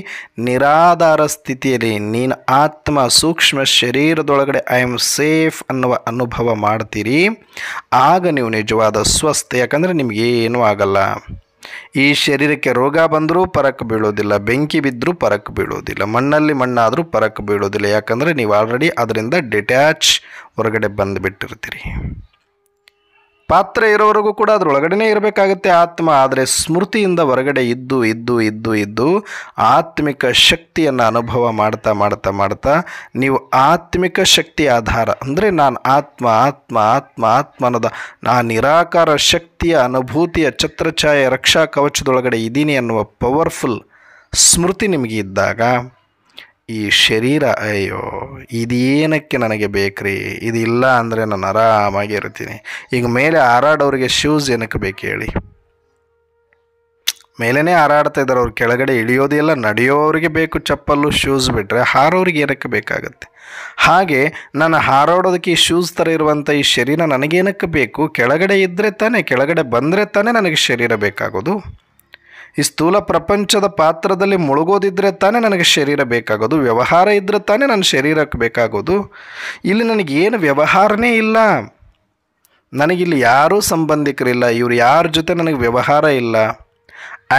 ನಿರಾಧಾರ ಸ್ಥಿತಿಯಲ್ಲಿ ನೀನು ಆತ್ಮ ಸೂಕ್ಷ್ಮ ಶರೀರದೊಳಗಡೆ ಐ ಆಮ್ ಸೇಫ್ ಅನ್ನುವ ಅನುಭವ ಮಾಡ್ತೀರಿ, ಆಗ ನೀವು ನಿಜವಾದ ಸ್ವಸ್ಥ. ಯಾಕಂದರೆ ನಿಮಗೇನೂ ಆಗಲ್ಲ. ಈ ಶರೀರಕ್ಕೆ ರೋಗ ಬಂದರೂ ಪರಕ್ಕೆ ಬೀಳೋದಿಲ್ಲ, ಬೆಂಕಿ ಬಿದ್ದರೂ ಪರಕ್ಕೆ ಬೀಳೋದಿಲ್ಲ, ಮಣ್ಣಲ್ಲಿ ಮಣ್ಣಾದರೂ ಪರಕ್ಕೆ ಬೀಳೋದಿಲ್ಲ. ಯಾಕಂದರೆ ನೀವು ಆಲ್ರೆಡಿ ಅದರಿಂದ ಡಿಟ್ಯಾಚ್ ಹೊರಗಡೆ ಬಂದುಬಿಟ್ಟಿರ್ತೀರಿ. ಪಾತ್ರೆ ಇರೋವರೆಗೂ ಕೂಡ ಅದರೊಳಗಡೆನೇ ಇರಬೇಕಾಗತ್ತೆ ಆತ್ಮ. ಆದರೆ ಸ್ಮೃತಿಯಿಂದ ಹೊರಗಡೆ ಇದ್ದು ಇದ್ದು ಇದ್ದು ಇದ್ದು ಆತ್ಮಿಕ ಶಕ್ತಿಯನ್ನು ಅನುಭವ ಮಾಡ್ತಾ ಮಾಡ್ತಾ ಮಾಡ್ತಾ ನೀವು ಆತ್ಮಿಕ ಶಕ್ತಿ ಆಧಾರ ಅಂದರೆ ನಾನು ಆತ್ಮ ಆತ್ಮ ಆತ್ಮ ಆತ್ಮ ಅನ್ನೋದ ಆ ನಿರಾಕಾರ ಶಕ್ತಿಯ ಅನುಭೂತಿಯ ಛತ್ರಛಾಯೆ ರಕ್ಷಾ ಕವಚದೊಳಗಡೆ ಇದ್ದೀನಿ ಅನ್ನುವ ಪವರ್ಫುಲ್ ಸ್ಮೃತಿ ನಿಮಗೆ ಇದ್ದಾಗ ಈ ಶರೀರ ಅಯ್ಯೋ ಇದೇನಕ್ಕೆ ನನಗೆ ಬೇಕ್ರಿ, ಇದಿಲ್ಲ ಅಂದರೆ ನಾನು ಆರಾಮಾಗಿ ಇರ್ತೀನಿ. ಈಗ ಮೇಲೆ ಹಾರಾಡೋರಿಗೆ ಶೂಸ್ ಏನಕ್ಕೆ ಬೇಕು ಹೇಳಿ? ಮೇಲೇ ಹಾರಾಡ್ತಾ ಇದ್ದಾರೆ ಅವ್ರು, ಕೆಳಗಡೆ ಇಳಿಯೋದಿಲ್ಲ. ನಡೆಯೋರಿಗೆ ಬೇಕು ಚಪ್ಪಲ್ಲು ಶೂಸ್, ಬಿಟ್ಟರೆ ಹಾರೋರಿಗೆ ಏನಕ್ಕೆ ಬೇಕಾಗುತ್ತೆ? ಹಾಗೆ ನಾನು ಹಾರಾಡೋದಕ್ಕೆ ಈ ಶೂಸ್ ಥರ ಇರುವಂಥ ಈ ಶರೀರ ನನಗೇನಕ್ಕೆ ಬೇಕು? ಕೆಳಗಡೆ ಇದ್ದರೆ ತಾನೇ, ಕೆಳಗಡೆ ಬಂದರೆ ತಾನೇ ನನಗೆ ಶರೀರ ಬೇಕಾಗೋದು. ಈ ಸ್ಥೂಲ ಪ್ರಪಂಚದ ಪಾತ್ರದಲ್ಲಿ ಮುಳುಗೋದಿದ್ರೆ ತಾನೇ ನನಗೆ ಶರೀರ ಬೇಕಾಗೋದು. ವ್ಯವಹಾರ ಇದ್ದರೆ ತಾನೇ ನನ್ನ ಶರೀರಕ್ಕೆ ಬೇಕಾಗೋದು. ಇಲ್ಲಿ ನನಗೇನು ವ್ಯವಹಾರನೇ ಇಲ್ಲ. ನನಗಿಲ್ಲಿ ಯಾರೂ ಸಂಬಂಧಿಕರಿಲ್ಲ, ಇವ್ರು ಯಾರ ಜೊತೆ ನನಗೆ ವ್ಯವಹಾರ ಇಲ್ಲ.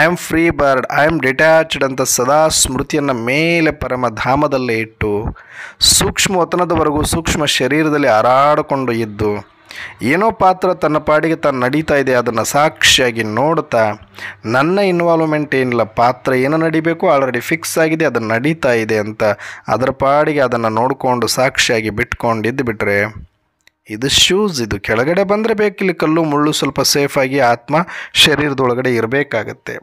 I am free bird, I am detached ಅಂತ ಸದಾ ಸ್ಮೃತಿಯನ್ನು ಮೇಲೆ ಪರಮಧಾಮದಲ್ಲೇ ಇಟ್ಟು ಸೂಕ್ಷ್ಮ ವತನದವರೆಗೂ ಸೂಕ್ಷ್ಮ ಶರೀರದಲ್ಲಿ ಹಾರಾಡಿಕೊಂಡು ಇದ್ದು ಏನೋ ಪಾತ್ರ ತನ್ನ ಪಾಡಿಗೆ ತಾನು ನಡೀತಾ ಇದೆ ಅದನ್ನು ಸಾಕ್ಷಿಯಾಗಿ ನೋಡ್ತಾ, ನನ್ನ ಇನ್ವಾಲ್ವ್ಮೆಂಟ್ ಏನಿಲ್ಲ, ಪಾತ್ರ ಏನು ನಡಿಬೇಕು ಆಲ್ರೆಡಿ ಫಿಕ್ಸ್ ಆಗಿದೆ, ಅದನ್ನು ನಡೀತಾ ಇದೆ ಅಂತ ಅದರ ಪಾಡಿಗೆ ಅದನ್ನು ನೋಡಿಕೊಂಡು ಸಾಕ್ಷಿಯಾಗಿ ಬಿಟ್ಕೊಂಡು ಇದ್ದುಬಿಟ್ರೆ ಇದು ಶೂಸ್. ಇದು ಕೆಳಗಡೆ ಬಂದರೆ ಬೇಕಿಲ್ಲಿ ಕಲ್ಲು ಮುಳ್ಳು ಸ್ವಲ್ಪ ಸೇಫಾಗಿ ಆತ್ಮ ಶರೀರದೊಳಗಡೆ ಇರಬೇಕಾಗತ್ತೆ.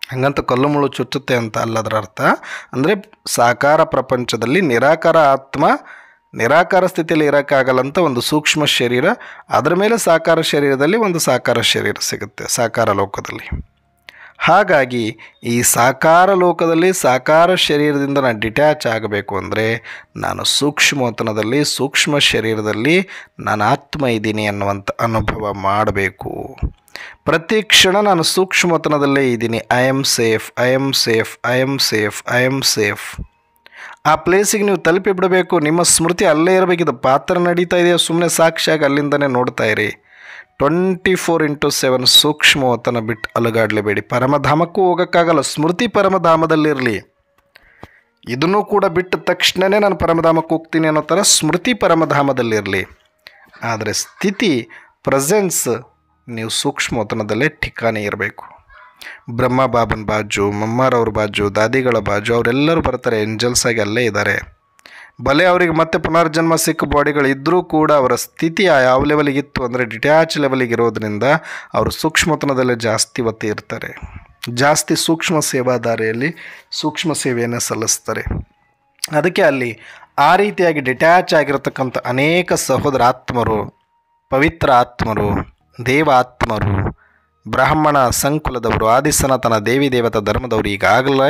ಹಾಗಂತ ಕಲ್ಲು ಮುಳ್ಳು ಚುಚ್ಚುತ್ತೆ ಅಂತ ಅಲ್ಲ ಅದರ ಅರ್ಥ. ಅಂದರೆ ಸಾಕಾರ ಪ್ರಪಂಚದಲ್ಲಿ ನಿರಾಕಾರ ಆತ್ಮ ನಿರಾಕಾರ ಸ್ಥಿತಿಯಲ್ಲಿ ಇರೋಕ್ಕಾಗಲ್ಲಂತ ಒಂದು ಸೂಕ್ಷ್ಮ ಶರೀರ, ಅದರ ಮೇಲೆ ಸಾಕಾರ ಶರೀರದಲ್ಲಿ ಒಂದು ಸಾಕಾರ ಶರೀರ ಸಿಗುತ್ತೆ ಸಾಕಾರ ಲೋಕದಲ್ಲಿ. ಹಾಗಾಗಿ ಈ ಸಾಕಾರ ಲೋಕದಲ್ಲಿ ಸಾಕಾರ ಶರೀರದಿಂದ ನಾನು ಡಿಟ್ಯಾಚ್ ಆಗಬೇಕು ಅಂದರೆ ನಾನು ಸೂಕ್ಷ್ಮವತನದಲ್ಲಿ ಸೂಕ್ಷ್ಮ ಶರೀರದಲ್ಲಿ ನಾನು ಆತ್ಮ ಇದ್ದೀನಿ ಅನ್ನುವಂಥ ಅನುಭವ ಮಾಡಬೇಕು. ಪ್ರತಿ ಕ್ಷಣ ನಾನು ಸೂಕ್ಷ್ಮವತನದಲ್ಲೇ ಇದ್ದೀನಿ. I am safe, I am safe, I am safe, I am safe. ಆ ಪ್ಲೇಸಿಗೆ ನೀವು ತಲುಪಿ ಬಿಡಬೇಕು. ನಿಮ್ಮ ಸ್ಮೃತಿ ಅಲ್ಲೇ ಇರಬೇಕಿದು. ಪಾತ್ರ ನಡೀತಾ ಇದೆಯೋ ಸುಮ್ಮನೆ ಸಾಕ್ಷಿಯಾಗಿ ಅಲ್ಲಿಂದನೇ ನೋಡ್ತಾ ಇರಿ. 24/7 ಸೂಕ್ಷ್ಮವತನ ಬಿಟ್ಟು ಅಲುಗಾಡಲೇಬೇಡಿ. ಪರಮಧಾಮಕ್ಕೂ ಹೋಗೋಕ್ಕಾಗಲ್ಲ, ಸ್ಮೃತಿ ಪರಮಧಾಮದಲ್ಲಿರಲಿ. ಇದನ್ನು ಕೂಡ ಬಿಟ್ಟ ತಕ್ಷಣವೇ ನಾನು ಪರಮಧಾಮಕ್ಕೆ ಹೋಗ್ತೀನಿ ಅನ್ನೋ ಥರ ಸ್ಮೃತಿ ಪರಮಧಾಮದಲ್ಲಿರಲಿ. ಆದರೆ ಸ್ಥಿತಿ ಪ್ರೆಸೆನ್ಸ್ ನೀವು ಸೂಕ್ಷ್ಮವತನದಲ್ಲೇ ಠಿಕಾನೆ ಇರಬೇಕು. ಬ್ರಹ್ಮ ಬಾಬನ್ ಬಾಜು, ಮಮ್ಮಾರವ್ರ ಬಾಜು, ದಾದಿಗಳ ಬಾಜು ಅವರೆಲ್ಲರೂ ಬರ್ತಾರೆ, ಏಂಜಲ್ಸ್ ಆಗಿ ಅಲ್ಲೇ ಇದ್ದಾರೆ. ಭಲೆ ಅವರಿಗೆ ಮತ್ತೆ ಪುನರ್ಜನ್ಮ ಸಿಕ್ಕ ಬಾಡಿಗಳಿದ್ದರೂ ಕೂಡ ಅವರ ಸ್ಥಿತಿ ಯಾವ ಲೆವೆಲಿಗಿತ್ತು ಅಂದರೆ ಡಿಟ್ಯಾಚ್ ಲೆವೆಲಿಗೆ ಇರೋದ್ರಿಂದ ಅವರು ಸೂಕ್ಷ್ಮತನದಲ್ಲೇ ಜಾಸ್ತಿ ಒತ್ತಿ ಇರ್ತಾರೆ. ಜಾಸ್ತಿ ಸೂಕ್ಷ್ಮ ಸೇವಾದಾರಿಯಲ್ಲಿ ಸೂಕ್ಷ್ಮ ಸೇವೆಯನ್ನು ಸಲ್ಲಿಸ್ತಾರೆ. ಅದಕ್ಕೆ ಅಲ್ಲಿ ಆ ರೀತಿಯಾಗಿ ಡಿಟ್ಯಾಚ್ ಆಗಿರತಕ್ಕಂಥ ಅನೇಕ ಸಹೋದರ ಆತ್ಮರು, ಪವಿತ್ರ ಆತ್ಮರು, ದೇವ ಆತ್ಮರು, ಬ್ರಾಹ್ಮಣ ಸಂಕುಲದವರು, ಆದಿಸನಾತನ ದೇವಿ ದೇವತಾ ಧರ್ಮದವರು ಈಗಾಗಲೇ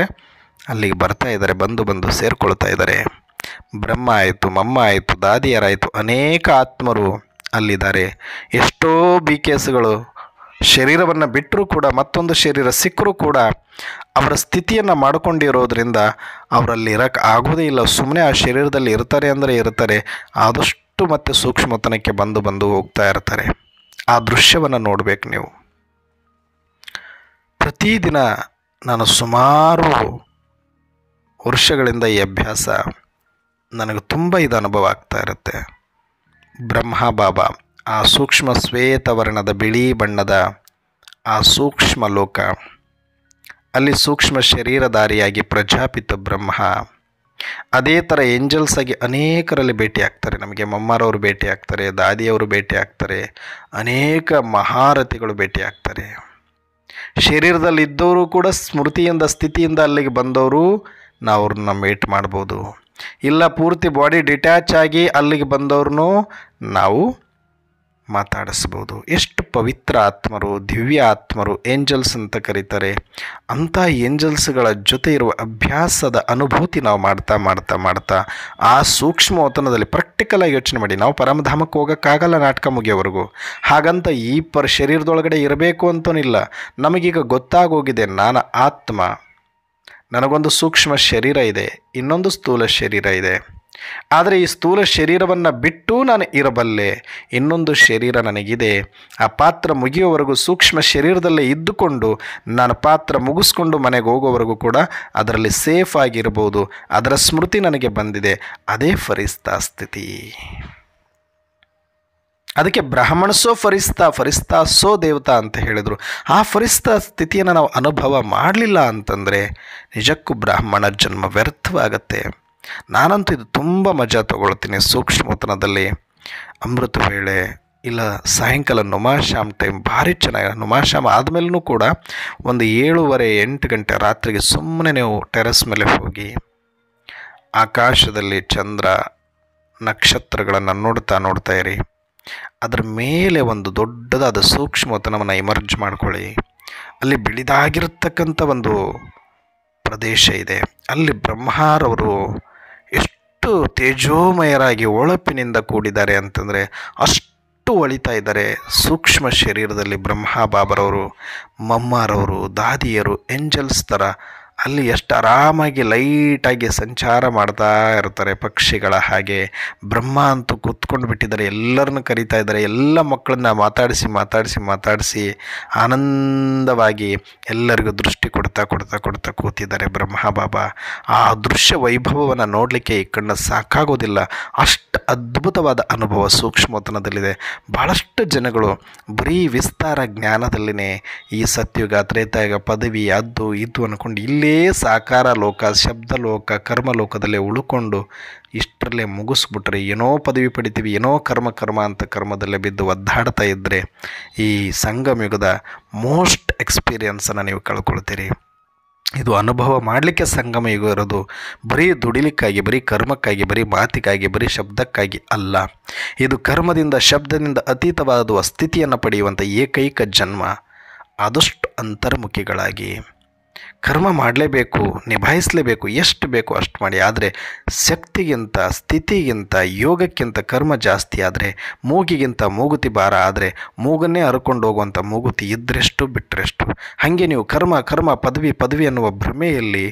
ಅಲ್ಲಿಗೆ ಬರ್ತಾ ಇದ್ದಾರೆ, ಬಂದು ಸೇರಿಕೊಳ್ತಾ ಇದ್ದಾರೆ. ಬ್ರಹ್ಮ ಆಯಿತು, ಮಮ್ಮ ಆಯಿತು, ದಾದಿಯರಾಯಿತು, ಅನೇಕ ಆತ್ಮರು ಅಲ್ಲಿದ್ದಾರೆ. ಎಷ್ಟೋ BKSಗಳು ಶರೀರವನ್ನು ಬಿಟ್ಟರೂ ಕೂಡ ಮತ್ತೊಂದು ಶರೀರ ಸಿಕ್ಕರೂ ಕೂಡ ಅವರ ಸ್ಥಿತಿಯನ್ನು ಮಾಡಿಕೊಂಡಿರೋದ್ರಿಂದ ಅವರಲ್ಲಿ ಇರೋಕ್ಕೆ ಆಗೋದೇ ಇಲ್ಲ. ಸುಮ್ಮನೆ ಆ ಶರೀರದಲ್ಲಿ ಇರ್ತಾರೆ ಅಂದರೆ ಇರ್ತಾರೆ, ಆದಷ್ಟು ಮತ್ತೆ ಸೂಕ್ಷ್ಮತನಕ್ಕೆ ಬಂದು ಹೋಗ್ತಾ ಇರ್ತಾರೆ. ಆ ದೃಶ್ಯವನ್ನು ನೋಡಬೇಕು ನೀವು. ಪ್ರತಿದಿನ ನಾನು ಸುಮಾರು ವರ್ಷಗಳಿಂದ ಈ ಅಭ್ಯಾಸ ನನಗೆ ತುಂಬ ಇದು ಅನುಭವ ಆಗ್ತಾ ಇರುತ್ತೆ. ಬ್ರಹ್ಮ ಬಾಬಾ ಆ ಸೂಕ್ಷ್ಮ ಶ್ವೇತವರ್ಣದ ಬಿಳಿ ಬಣ್ಣದ ಆ ಸೂಕ್ಷ್ಮ ಲೋಕ, ಅಲ್ಲಿ ಸೂಕ್ಷ್ಮ ಶರೀರಧಾರಿಯಾಗಿ ಪ್ರಜಾಪಿತ ಬ್ರಹ್ಮ, ಅದೇ ಥರ ಏಂಜಲ್ಸ್ ಆಗಿ ಅನೇಕರಲ್ಲಿ ಭೇಟಿ ಆಗ್ತಾರೆ. ನಮಗೆ ಮಮ್ಮಾರವರು ಭೇಟಿ ಆಗ್ತಾರೆ, ದಾದಿಯವರು ಭೇಟಿ ಆಗ್ತಾರೆ, ಅನೇಕ ಮಹಾರಥಿಗಳು ಭೇಟಿ ಆಗ್ತಾರೆ. ಶರೀರದಲ್ಲಿ ಇದ್ದವರು ಕೂಡ ಸ್ಮೃತಿಯಿಂದ ಸ್ಥಿತಿಯಿಂದ ಅಲ್ಲಿಗೆ ಬಂದವರು ನಾವು ಅವ್ರನ್ನ ಮೀಟ್ ಮಾಡ್ಬೋದು. ಇಲ್ಲ ಪೂರ್ತಿ ಬಾಡಿ ಡಿಟ್ಯಾಚ್ ಆಗಿ ಅಲ್ಲಿಗೆ ಬಂದವ್ರನ್ನೂ ನಾವು ಮಾತಾಡಿಸ್ಬೋದು. ಎಷ್ಟು ಪವಿತ್ರ ಆತ್ಮರು, ದಿವ್ಯ ಆತ್ಮರು, ಏಂಜಲ್ಸ್ ಅಂತ ಕರೀತಾರೆ. ಅಂಥ ಏಂಜಲ್ಸ್ಗಳ ಜೊತೆ ಇರುವ ಅಭ್ಯಾಸದ ಅನುಭೂತಿ ನಾವು ಮಾಡ್ತಾ ಆ ಸೂಕ್ಷ್ಮವತನದಲ್ಲಿ ಪ್ರಾಕ್ಟಿಕಲಾಗಿ ಯೋಚನೆ ಮಾಡಿ. ನಾವು ಪರಮಧಾಮಕ್ಕೆ ಹೋಗೋಕ್ಕಾಗಲ್ಲ ನಾಟಕ ಮುಗಿಯೋವರೆಗೂ. ಹಾಗಂತ ಈ ಶರೀರದೊಳಗಡೆ ಇರಬೇಕು ಅಂತನಿಲ್ಲ. ನಮಗೀಗ ಗೊತ್ತಾಗೋಗಿದೆ ನಾನು ಆತ್ಮ, ನನಗೊಂದು ಸೂಕ್ಷ್ಮ ಶರೀರ ಇದೆ, ಇನ್ನೊಂದು ಸ್ಥೂಲ ಶರೀರ ಇದೆ. ಆದರೆ ಈ ಸ್ಥೂಲ ಶರೀರವನ್ನು ಬಿಟ್ಟು ನಾನು ಇರಬಲ್ಲೆ, ಇನ್ನೊಂದು ಶರೀರ ನನಗಿದೆ. ಆ ಪಾತ್ರ ಮುಗಿಯೋವರೆಗೂ ಸೂಕ್ಷ್ಮ ಶರೀರದಲ್ಲೇ ಇದ್ದುಕೊಂಡು ನಾನು ಪಾತ್ರ ಮುಗಿಸ್ಕೊಂಡು ಮನೆಗೆ ಹೋಗೋವರೆಗೂ ಕೂಡ ಅದರಲ್ಲಿ ಸೇಫ್ ಆಗಿರ್ಬೋದು. ಅದರ ಸ್ಮೃತಿ ನನಗೆ ಬಂದಿದೆ. ಅದೇ ಫರಿಸ್ತಾ ಸ್ಥಿತಿ. ಅದಕ್ಕೆ ಬ್ರಾಹ್ಮಣ ಸೋ ಫರಿಸ್ತಾ, ಫರಿಸ್ತಾ ಸೋ ದೇವತಾ ಅಂತ ಹೇಳಿದರು. ಆ ಫರಿಸ್ತಾ ಸ್ಥಿತಿಯನ್ನು ನಾವು ಅನುಭವ ಮಾಡಲಿಲ್ಲ ಅಂತಂದರೆ ನಿಜಕ್ಕೂ ಬ್ರಾಹ್ಮಣ ಜನ್ಮ ವ್ಯರ್ಥವಾಗತ್ತೆ. ನಾನಂತೂ ಇದು ತುಂಬ ಮಜಾ ತಗೊಳ್ತೀನಿ. ಸೂಕ್ಷ್ಮೋತನದಲ್ಲಿ ಅಮೃತ ವೇಳೆ ಇಲ್ಲ ಸಾಯಂಕಾಲ ನುಮಾಶಾಮ್ ಟೈಮ್ ಭಾರಿ ಚೆನ್ನಾಗಿ, ನುಮಾಶಾಮ್ ಆದಮೇಲೂ ಕೂಡ ಒಂದು 7:30-8 ಗಂಟೆ ರಾತ್ರಿಗೆ ಸುಮ್ಮನೆ ನೀವು ಟೆರೆಸ್ ಮೇಲೆ ಹೋಗಿ ಆಕಾಶದಲ್ಲಿ ಚಂದ್ರ ನಕ್ಷತ್ರಗಳನ್ನು ನೋಡ್ತಾ ಇರಿ. ಅದರ ಮೇಲೆ ಒಂದು ದೊಡ್ಡದಾದ ಸೂಕ್ಷ್ಮತನವನ್ನು ಇಮರ್ಜ್ ಮಾಡ್ಕೊಳ್ಳಿ. ಅಲ್ಲಿ ಬಿಳಿದಾಗಿರ್ತಕ್ಕಂಥ ಒಂದು ಪ್ರದೇಶ ಇದೆ. ಅಲ್ಲಿ ಬ್ರಹ್ಮಾರವರು ಎಷ್ಟು ತೇಜೋಮಯರಾಗಿ ಹೊಳಪಿನಿಂದ ಕೂಡಿದ್ದಾರೆ ಅಂತಂದರೆ ಅಷ್ಟು ಹೊಳಿತಾ ಇದ್ದಾರೆ. ಸೂಕ್ಷ್ಮ ಶರೀರದಲ್ಲಿ ಬ್ರಹ್ಮ ಬಾಬರವರು, ಮಮ್ಮಾರವರು, ದಾದಿಯರು, ಏಂಜಲ್ಸ್ ಥರ ಅಲ್ಲಿ ಎಷ್ಟು ಆರಾಮಾಗಿ ಲೈಟಾಗಿ ಸಂಚಾರ ಮಾಡ್ತಾ ಇರ್ತಾರೆ ಪಕ್ಷಿಗಳ ಹಾಗೆ. ಬ್ರಹ್ಮ ಅಂತೂ ಕೂತ್ಕೊಂಡು ಬಿಟ್ಟಿದ್ದಾರೆ, ಎಲ್ಲರನ್ನು ಕರೀತಾ ಇದ್ದಾರೆ. ಎಲ್ಲ ಮಕ್ಕಳನ್ನ ಮಾತಾಡಿಸಿ ಆನಂದವಾಗಿ ಎಲ್ಲರಿಗೂ ದೃಷ್ಟಿ ಕೊಡ್ತಾ ಕೂತಿದ್ದಾರೆ ಬ್ರಹ್ಮ ಬಾಬಾ. ಆ ದೃಶ್ಯ ವೈಭವವನ್ನು ನೋಡಲಿಕ್ಕೆ ಈ ಕಣ್ಣು ಸಾಕಾಗೋದಿಲ್ಲ. ಅಷ್ಟು ಅದ್ಭುತವಾದ ಅನುಭವ ಸೂಕ್ಷ್ಮತನದಲ್ಲಿದೆ. ಭಾಳಷ್ಟು ಜನಗಳು ಬರೀ ವಿಸ್ತಾರ ಜ್ಞಾನದಲ್ಲಿನೇ ಈ ಸತ್ಯುಗ ತ್ರೇತಾಯುಗ ಪದವಿ ಅದು ಇದು ಅಂದ್ಕೊಂಡು ಇಲ್ಲೇ ಸಾಕಾರ ಲೋಕ, ಶಬ್ದ ಲೋಕ, ಕರ್ಮಲೋಕದಲ್ಲೇ ಉಳ್ಕೊಂಡು ಇಷ್ಟರಲ್ಲೇ ಮುಗಿಸ್ಬಿಟ್ರೆ ಏನೋ ಪದವಿ ಪಡಿತೀವಿ, ಏನೋ ಕರ್ಮ ಅಂತ ಕರ್ಮದಲ್ಲೇ ಬಿದ್ದು ಒದ್ದಾಡ್ತಾ ಇದ್ದರೆ ಈ ಸಂಗಮಯುಗದ ಮೋಸ್ಟ್ ಎಕ್ಸ್ಪೀರಿಯನ್ಸನ್ನು ನೀವು ಕಳ್ಕೊಳ್ತೀರಿ. ಇದು ಅನುಭವ ಮಾಡಲಿಕ್ಕೆ ಸಂಗಮ ಯುಗ ಇರೋದು. ಬರೀ ದುಡಿಲಿಕ್ಕಾಗಿ, ಬರೀ ಕರ್ಮಕ್ಕಾಗಿ, ಬರೀ ಮಾತಿಗಾಗಿ, ಬರೀ ಶಬ್ದಕ್ಕಾಗಿ ಅಲ್ಲ. ಇದು ಕರ್ಮದಿಂದ ಶಬ್ದದಿಂದ ಅತೀತವಾದ ಸ್ಥಿತಿಯನ್ನು ಪಡೆಯುವಂಥ ಏಕೈಕ ಜನ್ಮ. ಆದಷ್ಟು ಅಂತರ್ಮುಖಿಗಳಾಗಿ ಕರ್ಮ ಮಾಡಲೇಬೇಕು, ನಿಭಾಯಿಸಲೇಬೇಕು, ಎಷ್ಟು ಬೇಕೋ ಅಷ್ಟು ಮಾಡಿ. ಆದರೆ ಶಕ್ತಿಗಿಂತ, ಸ್ಥಿತಿಗಿಂತ, ಯೋಗಕ್ಕಿಂತ ಕರ್ಮ ಜಾಸ್ತಿ ಆದರೆ, ಮೂಗಿಗಿಂತ ಮೂಗುತಿ ಭಾರ ಆದರೆ, ಮೂಗನ್ನೇ ಹರ್ಕೊಂಡು ಹೋಗುವಂಥ ಮೂಗುತಿ ಇದ್ದರೆಷ್ಟು ಬಿಟ್ಟರೆಷ್ಟು. ಹಾಗೆ ನೀವು ಕರ್ಮ ಪದವಿ ಅನ್ನುವ ಭ್ರಮೆಯಲ್ಲಿ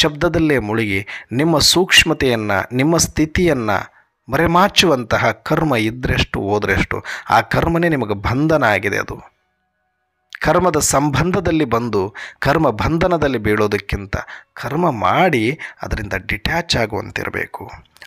ಶಬ್ದದಲ್ಲೇ ಮುಳುಗಿ ನಿಮ್ಮ ಸೂಕ್ಷ್ಮತೆಯನ್ನು, ನಿಮ್ಮ ಸ್ಥಿತಿಯನ್ನು ಮರೆಮಾಚುವಂತಹ ಕರ್ಮ ಇದ್ದರೆಷ್ಟು ಹೋದ್ರೆಷ್ಟು. ಆ ಕರ್ಮನೇ ನಿಮಗೆ ಬಂಧನ ಆಗಿದೆ. ಅದು ಕರ್ಮದ ಸಂಬಂಧದಲ್ಲಿ ಬಂದು ಕರ್ಮ ಬಂಧನದಲ್ಲಿ ಬೀಳೋದಕ್ಕಿಂತ ಕರ್ಮ ಮಾಡಿ ಅದರಿಂದ ಡಿಟ್ಯಾಚ್ ಆಗುವಂತಿರಬೇಕು.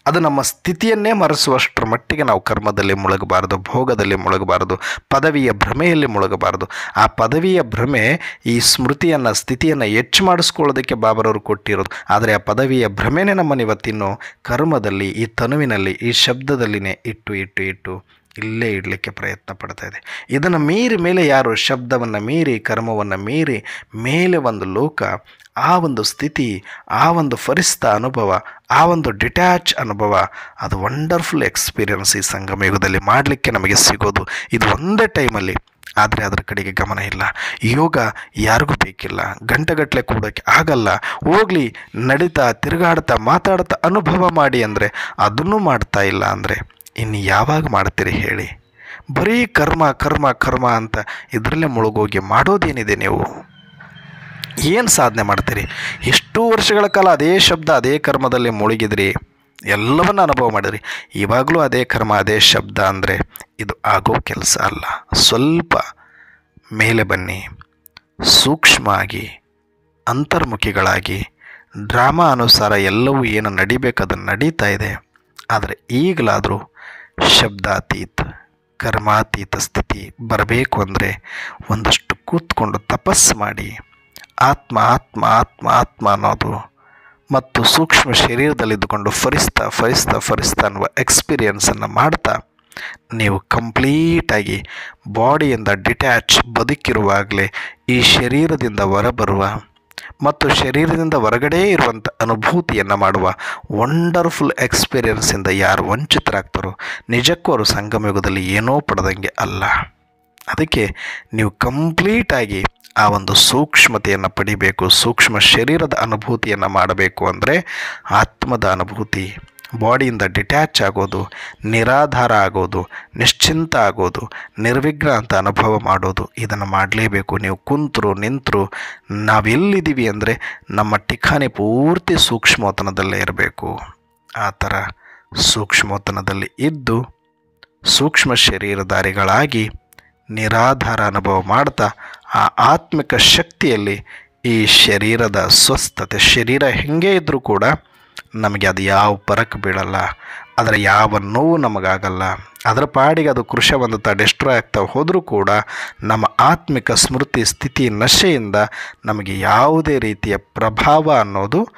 ಅದು ನಮ್ಮ ಸ್ಥಿತಿಯನ್ನೇ ಮರೆಸುವಷ್ಟರ ಮಟ್ಟಿಗೆ ನಾವು ಕರ್ಮದಲ್ಲಿ ಮುಳುಗಬಾರದು, ಭೋಗದಲ್ಲಿ ಮುಳುಗಬಾರದು, ಪದವಿಯ ಭ್ರಮೆಯಲ್ಲಿ ಮುಳುಗಬಾರದು. ಆ ಪದವಿಯ ಭ್ರಮೆ ಈ ಸ್ಮೃತಿಯನ್ನು, ಸ್ಥಿತಿಯನ್ನು ಹೆಚ್ಚು ಮಾಡಿಸ್ಕೊಳ್ಳೋದಕ್ಕೆ ಬಾಬರವರು ಕೊಟ್ಟಿರೋದು. ಆದರೆ ಆ ಪದವಿಯ ಭ್ರಮೆನೇ ನಮ್ಮನ್ನು ಇವತ್ತಿನ್ನು ಕರ್ಮದಲ್ಲಿ, ಈ ತನುವಿನಲ್ಲಿ, ಈ ಶಬ್ದದಲ್ಲಿನೇ ಇಟ್ಟು ಇಲ್ಲೇ ಇಡಲಿಕ್ಕೆ ಪ್ರಯತ್ನ ಪಡ್ತಾ ಇದೆ. ಇದನ್ನು ಮೀರಿ ಮೇಲೆ ಯಾರು ಶಬ್ದವನ್ನು ಮೀರಿ, ಕರ್ಮವನ್ನು ಮೀರಿ ಮೇಲೆ ಒಂದು ಲೋಕ, ಆ ಒಂದು ಸ್ಥಿತಿ, ಆ ಒಂದು ಫರಿಸ್ತ ಅನುಭವ, ಆ ಒಂದು ಡಿಟ್ಯಾಚ್ ಅನುಭವ, ಅದು ವಂಡರ್ಫುಲ್ ಎಕ್ಸ್ಪೀರಿಯನ್ಸ್ ಈ ಸಂಗಮಯುಗದಲ್ಲಿ ಮಾಡಲಿಕ್ಕೆ ನಮಗೆ ಸಿಗೋದು. ಇದು ಒಂದೇ ಟೈಮಲ್ಲಿ. ಆದರೆ ಅದರ ಕಡೆಗೆ ಗಮನ ಇಲ್ಲ. ಯೋಗ ಯಾರಿಗೂ ಬೇಕಿಲ್ಲ, ಗಂಟೆಗಟ್ಟಲೆ ಕೂಡೋಕ್ಕೆ ಆಗಲ್ಲ. ಹೋಗಲಿ ನಡೀತಾ, ತಿರುಗಾಡ್ತಾ, ಮಾತಾಡ್ತಾ ಅನುಭವ ಮಾಡಿ ಅಂದರೆ ಅದನ್ನೂ ಮಾಡ್ತಾ ಇಲ್ಲ ಅಂದರೆ ಇನ್ನು ಯಾವಾಗ ಮಾಡ್ತೀರಿ ಹೇಳಿ? ಬರೀ ಕರ್ಮ ಅಂತ ಇದರಲ್ಲೇ ಮುಳುಗೋಗಿ ಮಾಡೋದೇನಿದೆ? ನೀವು ಏನು ಸಾಧನೆ ಮಾಡ್ತೀರಿ? ಎಷ್ಟೋ ವರ್ಷಗಳ ಕಾಲ ಅದೇ ಶಬ್ದ, ಅದೇ ಕರ್ಮದಲ್ಲಿ ಮುಳುಗಿದ್ರಿ, ಎಲ್ಲವನ್ನ ಅನುಭವ ಮಾಡಿದ್ರಿ. ಇವಾಗಲೂ ಅದೇ ಕರ್ಮ, ಅದೇ ಶಬ್ದ ಅಂದರೆ ಇದು ಆಗೋ ಕೆಲಸ ಅಲ್ಲ. ಸ್ವಲ್ಪ ಮೇಲೆ ಬನ್ನಿ, ಸೂಕ್ಷ್ಮ ಆಗಿ, ಅಂತರ್ಮುಖಿಗಳಾಗಿ, ಡ್ರಾಮಾ ಅನುಸಾರ ಎಲ್ಲವೂ ಏನು ನಡಿಬೇಕು ಅದನ್ನು ನಡೀತಾ ಇದೆ. ಆದರೆ ಈಗಲಾದರೂ ಶಬ್ದಾತೀತ, ಕರ್ಮಾತೀತ ಸ್ಥಿತಿ ಬರಬೇಕು ಅಂದರೆ ಒಂದಷ್ಟು ಕೂತ್ಕೊಂಡು ತಪಸ್ಸು ಮಾಡಿ ಆತ್ಮ ಅನ್ನೋದು ಮತ್ತು ಸೂಕ್ಷ್ಮ ಶರೀರದಲ್ಲಿದ್ದುಕೊಂಡು ಫರಿಸ್ತಾ ಅನ್ನುವ ಎಕ್ಸ್ಪೀರಿಯನ್ಸನ್ನು ಮಾಡ್ತಾ ನೀವು ಕಂಪ್ಲೀಟಾಗಿ ಬಾಡಿಯಿಂದ ಡಿಟ್ಯಾಚ್ ಬದುಕಿರುವಾಗಲೇ ಈ ಶರೀರದಿಂದ ಹೊರಬರುವ ಮತ್ತು ಶರೀರದಿಂದ ಹೊರಗಡೆ ಇರುವಂಥ ಅನುಭೂತಿಯನ್ನು ಮಾಡುವ ವಂಡರ್ಫುಲ್ ಎಕ್ಸ್ಪೀರಿಯನ್ಸಿಂದ ಯಾರು ವಂಚಿತರಾಗ್ತಾರೋ ನಿಜಕ್ಕೂ ಅವರು ಸಂಗಮಯುಗದಲ್ಲಿ ಏನೋ ಪಡೆದಂಗೆ ಅಲ್ಲ. ಅದಕ್ಕೆ ನೀವು ಕಂಪ್ಲೀಟಾಗಿ ಆ ಒಂದು ಸೂಕ್ಷ್ಮತೆಯನ್ನು ಪಡಿಬೇಕು. ಸೂಕ್ಷ್ಮ ಶರೀರದ ಅನುಭೂತಿಯನ್ನು ಮಾಡಬೇಕು ಅಂದರೆ ಆತ್ಮದ ಅನುಭೂತಿ, ಬಾಡಿಯಿಂದ ಡಿಟ್ಯಾಚ್ ಆಗೋದು, ನಿರಾಧಾರ ಆಗೋದು, ನಿಶ್ಚಿಂತ ಆಗೋದು, ನಿರ್ವಿಘ್ನ ಅಂತ ಅನುಭವ ಮಾಡೋದು, ಇದನ್ನು ಮಾಡಲೇಬೇಕು. ನೀವು ಕುಂತರು ನಿಂತರು ನಾವೆಲ್ಲಿದ್ದೀವಿ ಅಂದರೆ ನಮ್ಮ ಠಿಕಾಣಿ ಪೂರ್ತಿ ಸೂಕ್ಷ್ಮೋತನದಲ್ಲೇ ಇರಬೇಕು. ಆ ಥರ ಸೂಕ್ಷ್ಮೋತನದಲ್ಲಿ ಇದ್ದು ಸೂಕ್ಷ್ಮ ಶರೀರಧಾರಿಗಳಾಗಿ ನಿರಾಧಾರ ಅನುಭವ ಮಾಡ್ತಾ ಆ ಆತ್ಮಿಕ ಶಕ್ತಿಯಲ್ಲಿ ಈ ಶರೀರದ ಸ್ವಸ್ಥತೆ, ಶರೀರ ಹೆಂಗೆ ಇದ್ದರೂ ಕೂಡ ನಮಗೆ ಅದು ಯಾವ ಪರಕ್ ಬೀಳಲ್ಲ. ಆದರೆ ಯಾವ ನೋವು ನಮಗಾಗಲ್ಲ. ಅದರ ಪಾಡಿಗೆ ಅದು ಕೃಶ ಹೊಂದುತ್ತಾ ಡೆಸ್ಟ್ರಾಯ್ ಆಗ್ತಾ ಹೋದರೂ ಕೂಡ ನಮ್ಮ ಆತ್ಮಿಕ ಸ್ಮೃತಿ ಸ್ಥಿತಿ ನಶೆಯಿಂದ ನಮಗೆ ಯಾವುದೇ ರೀತಿಯ ಪ್ರಭಾವ ಅನ್ನೋದು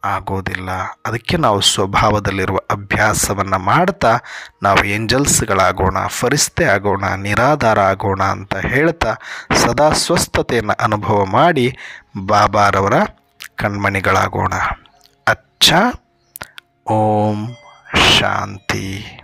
ಆಗೋದಿಲ್ಲ. ಅದಕ್ಕೆ ನಾವು ಸ್ವಭಾವದಲ್ಲಿರುವ ಅಭ್ಯಾಸವನ್ನು ಮಾಡ್ತಾ ನಾವು ಏಂಜಲ್ಸ್ಗಳಾಗೋಣ, ಫರಿಸ್ತೆ ಆಗೋಣ, ನಿರಾಧಾರ ಆಗೋಣ ಅಂತ ಹೇಳ್ತಾ ಸದಾ ಸ್ವಸ್ಥತೆಯನ್ನು ಅನುಭವ ಮಾಡಿ ಬಾಬಾರವರ ಕಣ್ಮಣಿಗಳಾಗೋಣ. ಅಚ್ಚ. ಓಂ ಶಾಂತಿ.